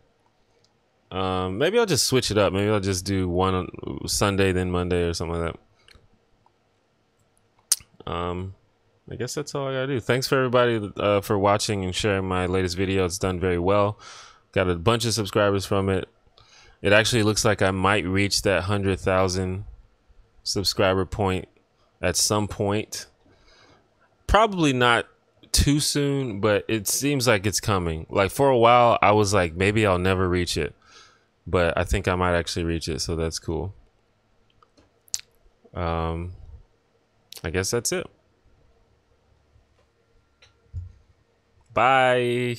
Maybe I'll just switch it up. Maybe I'll just do one on Sunday, then Monday or something like that. I guess that's all I gotta do. Thanks for everybody for watching and sharing my latest video. It's done very well. Got a bunch of subscribers from it. It actually looks like I might reach that 100,000 subscriber point at some point. Probably not too soon, but it seems like it's coming. Like for a while, I was like, maybe I'll never reach it. But I think I might actually reach it, so that's cool. I guess that's it. Bye.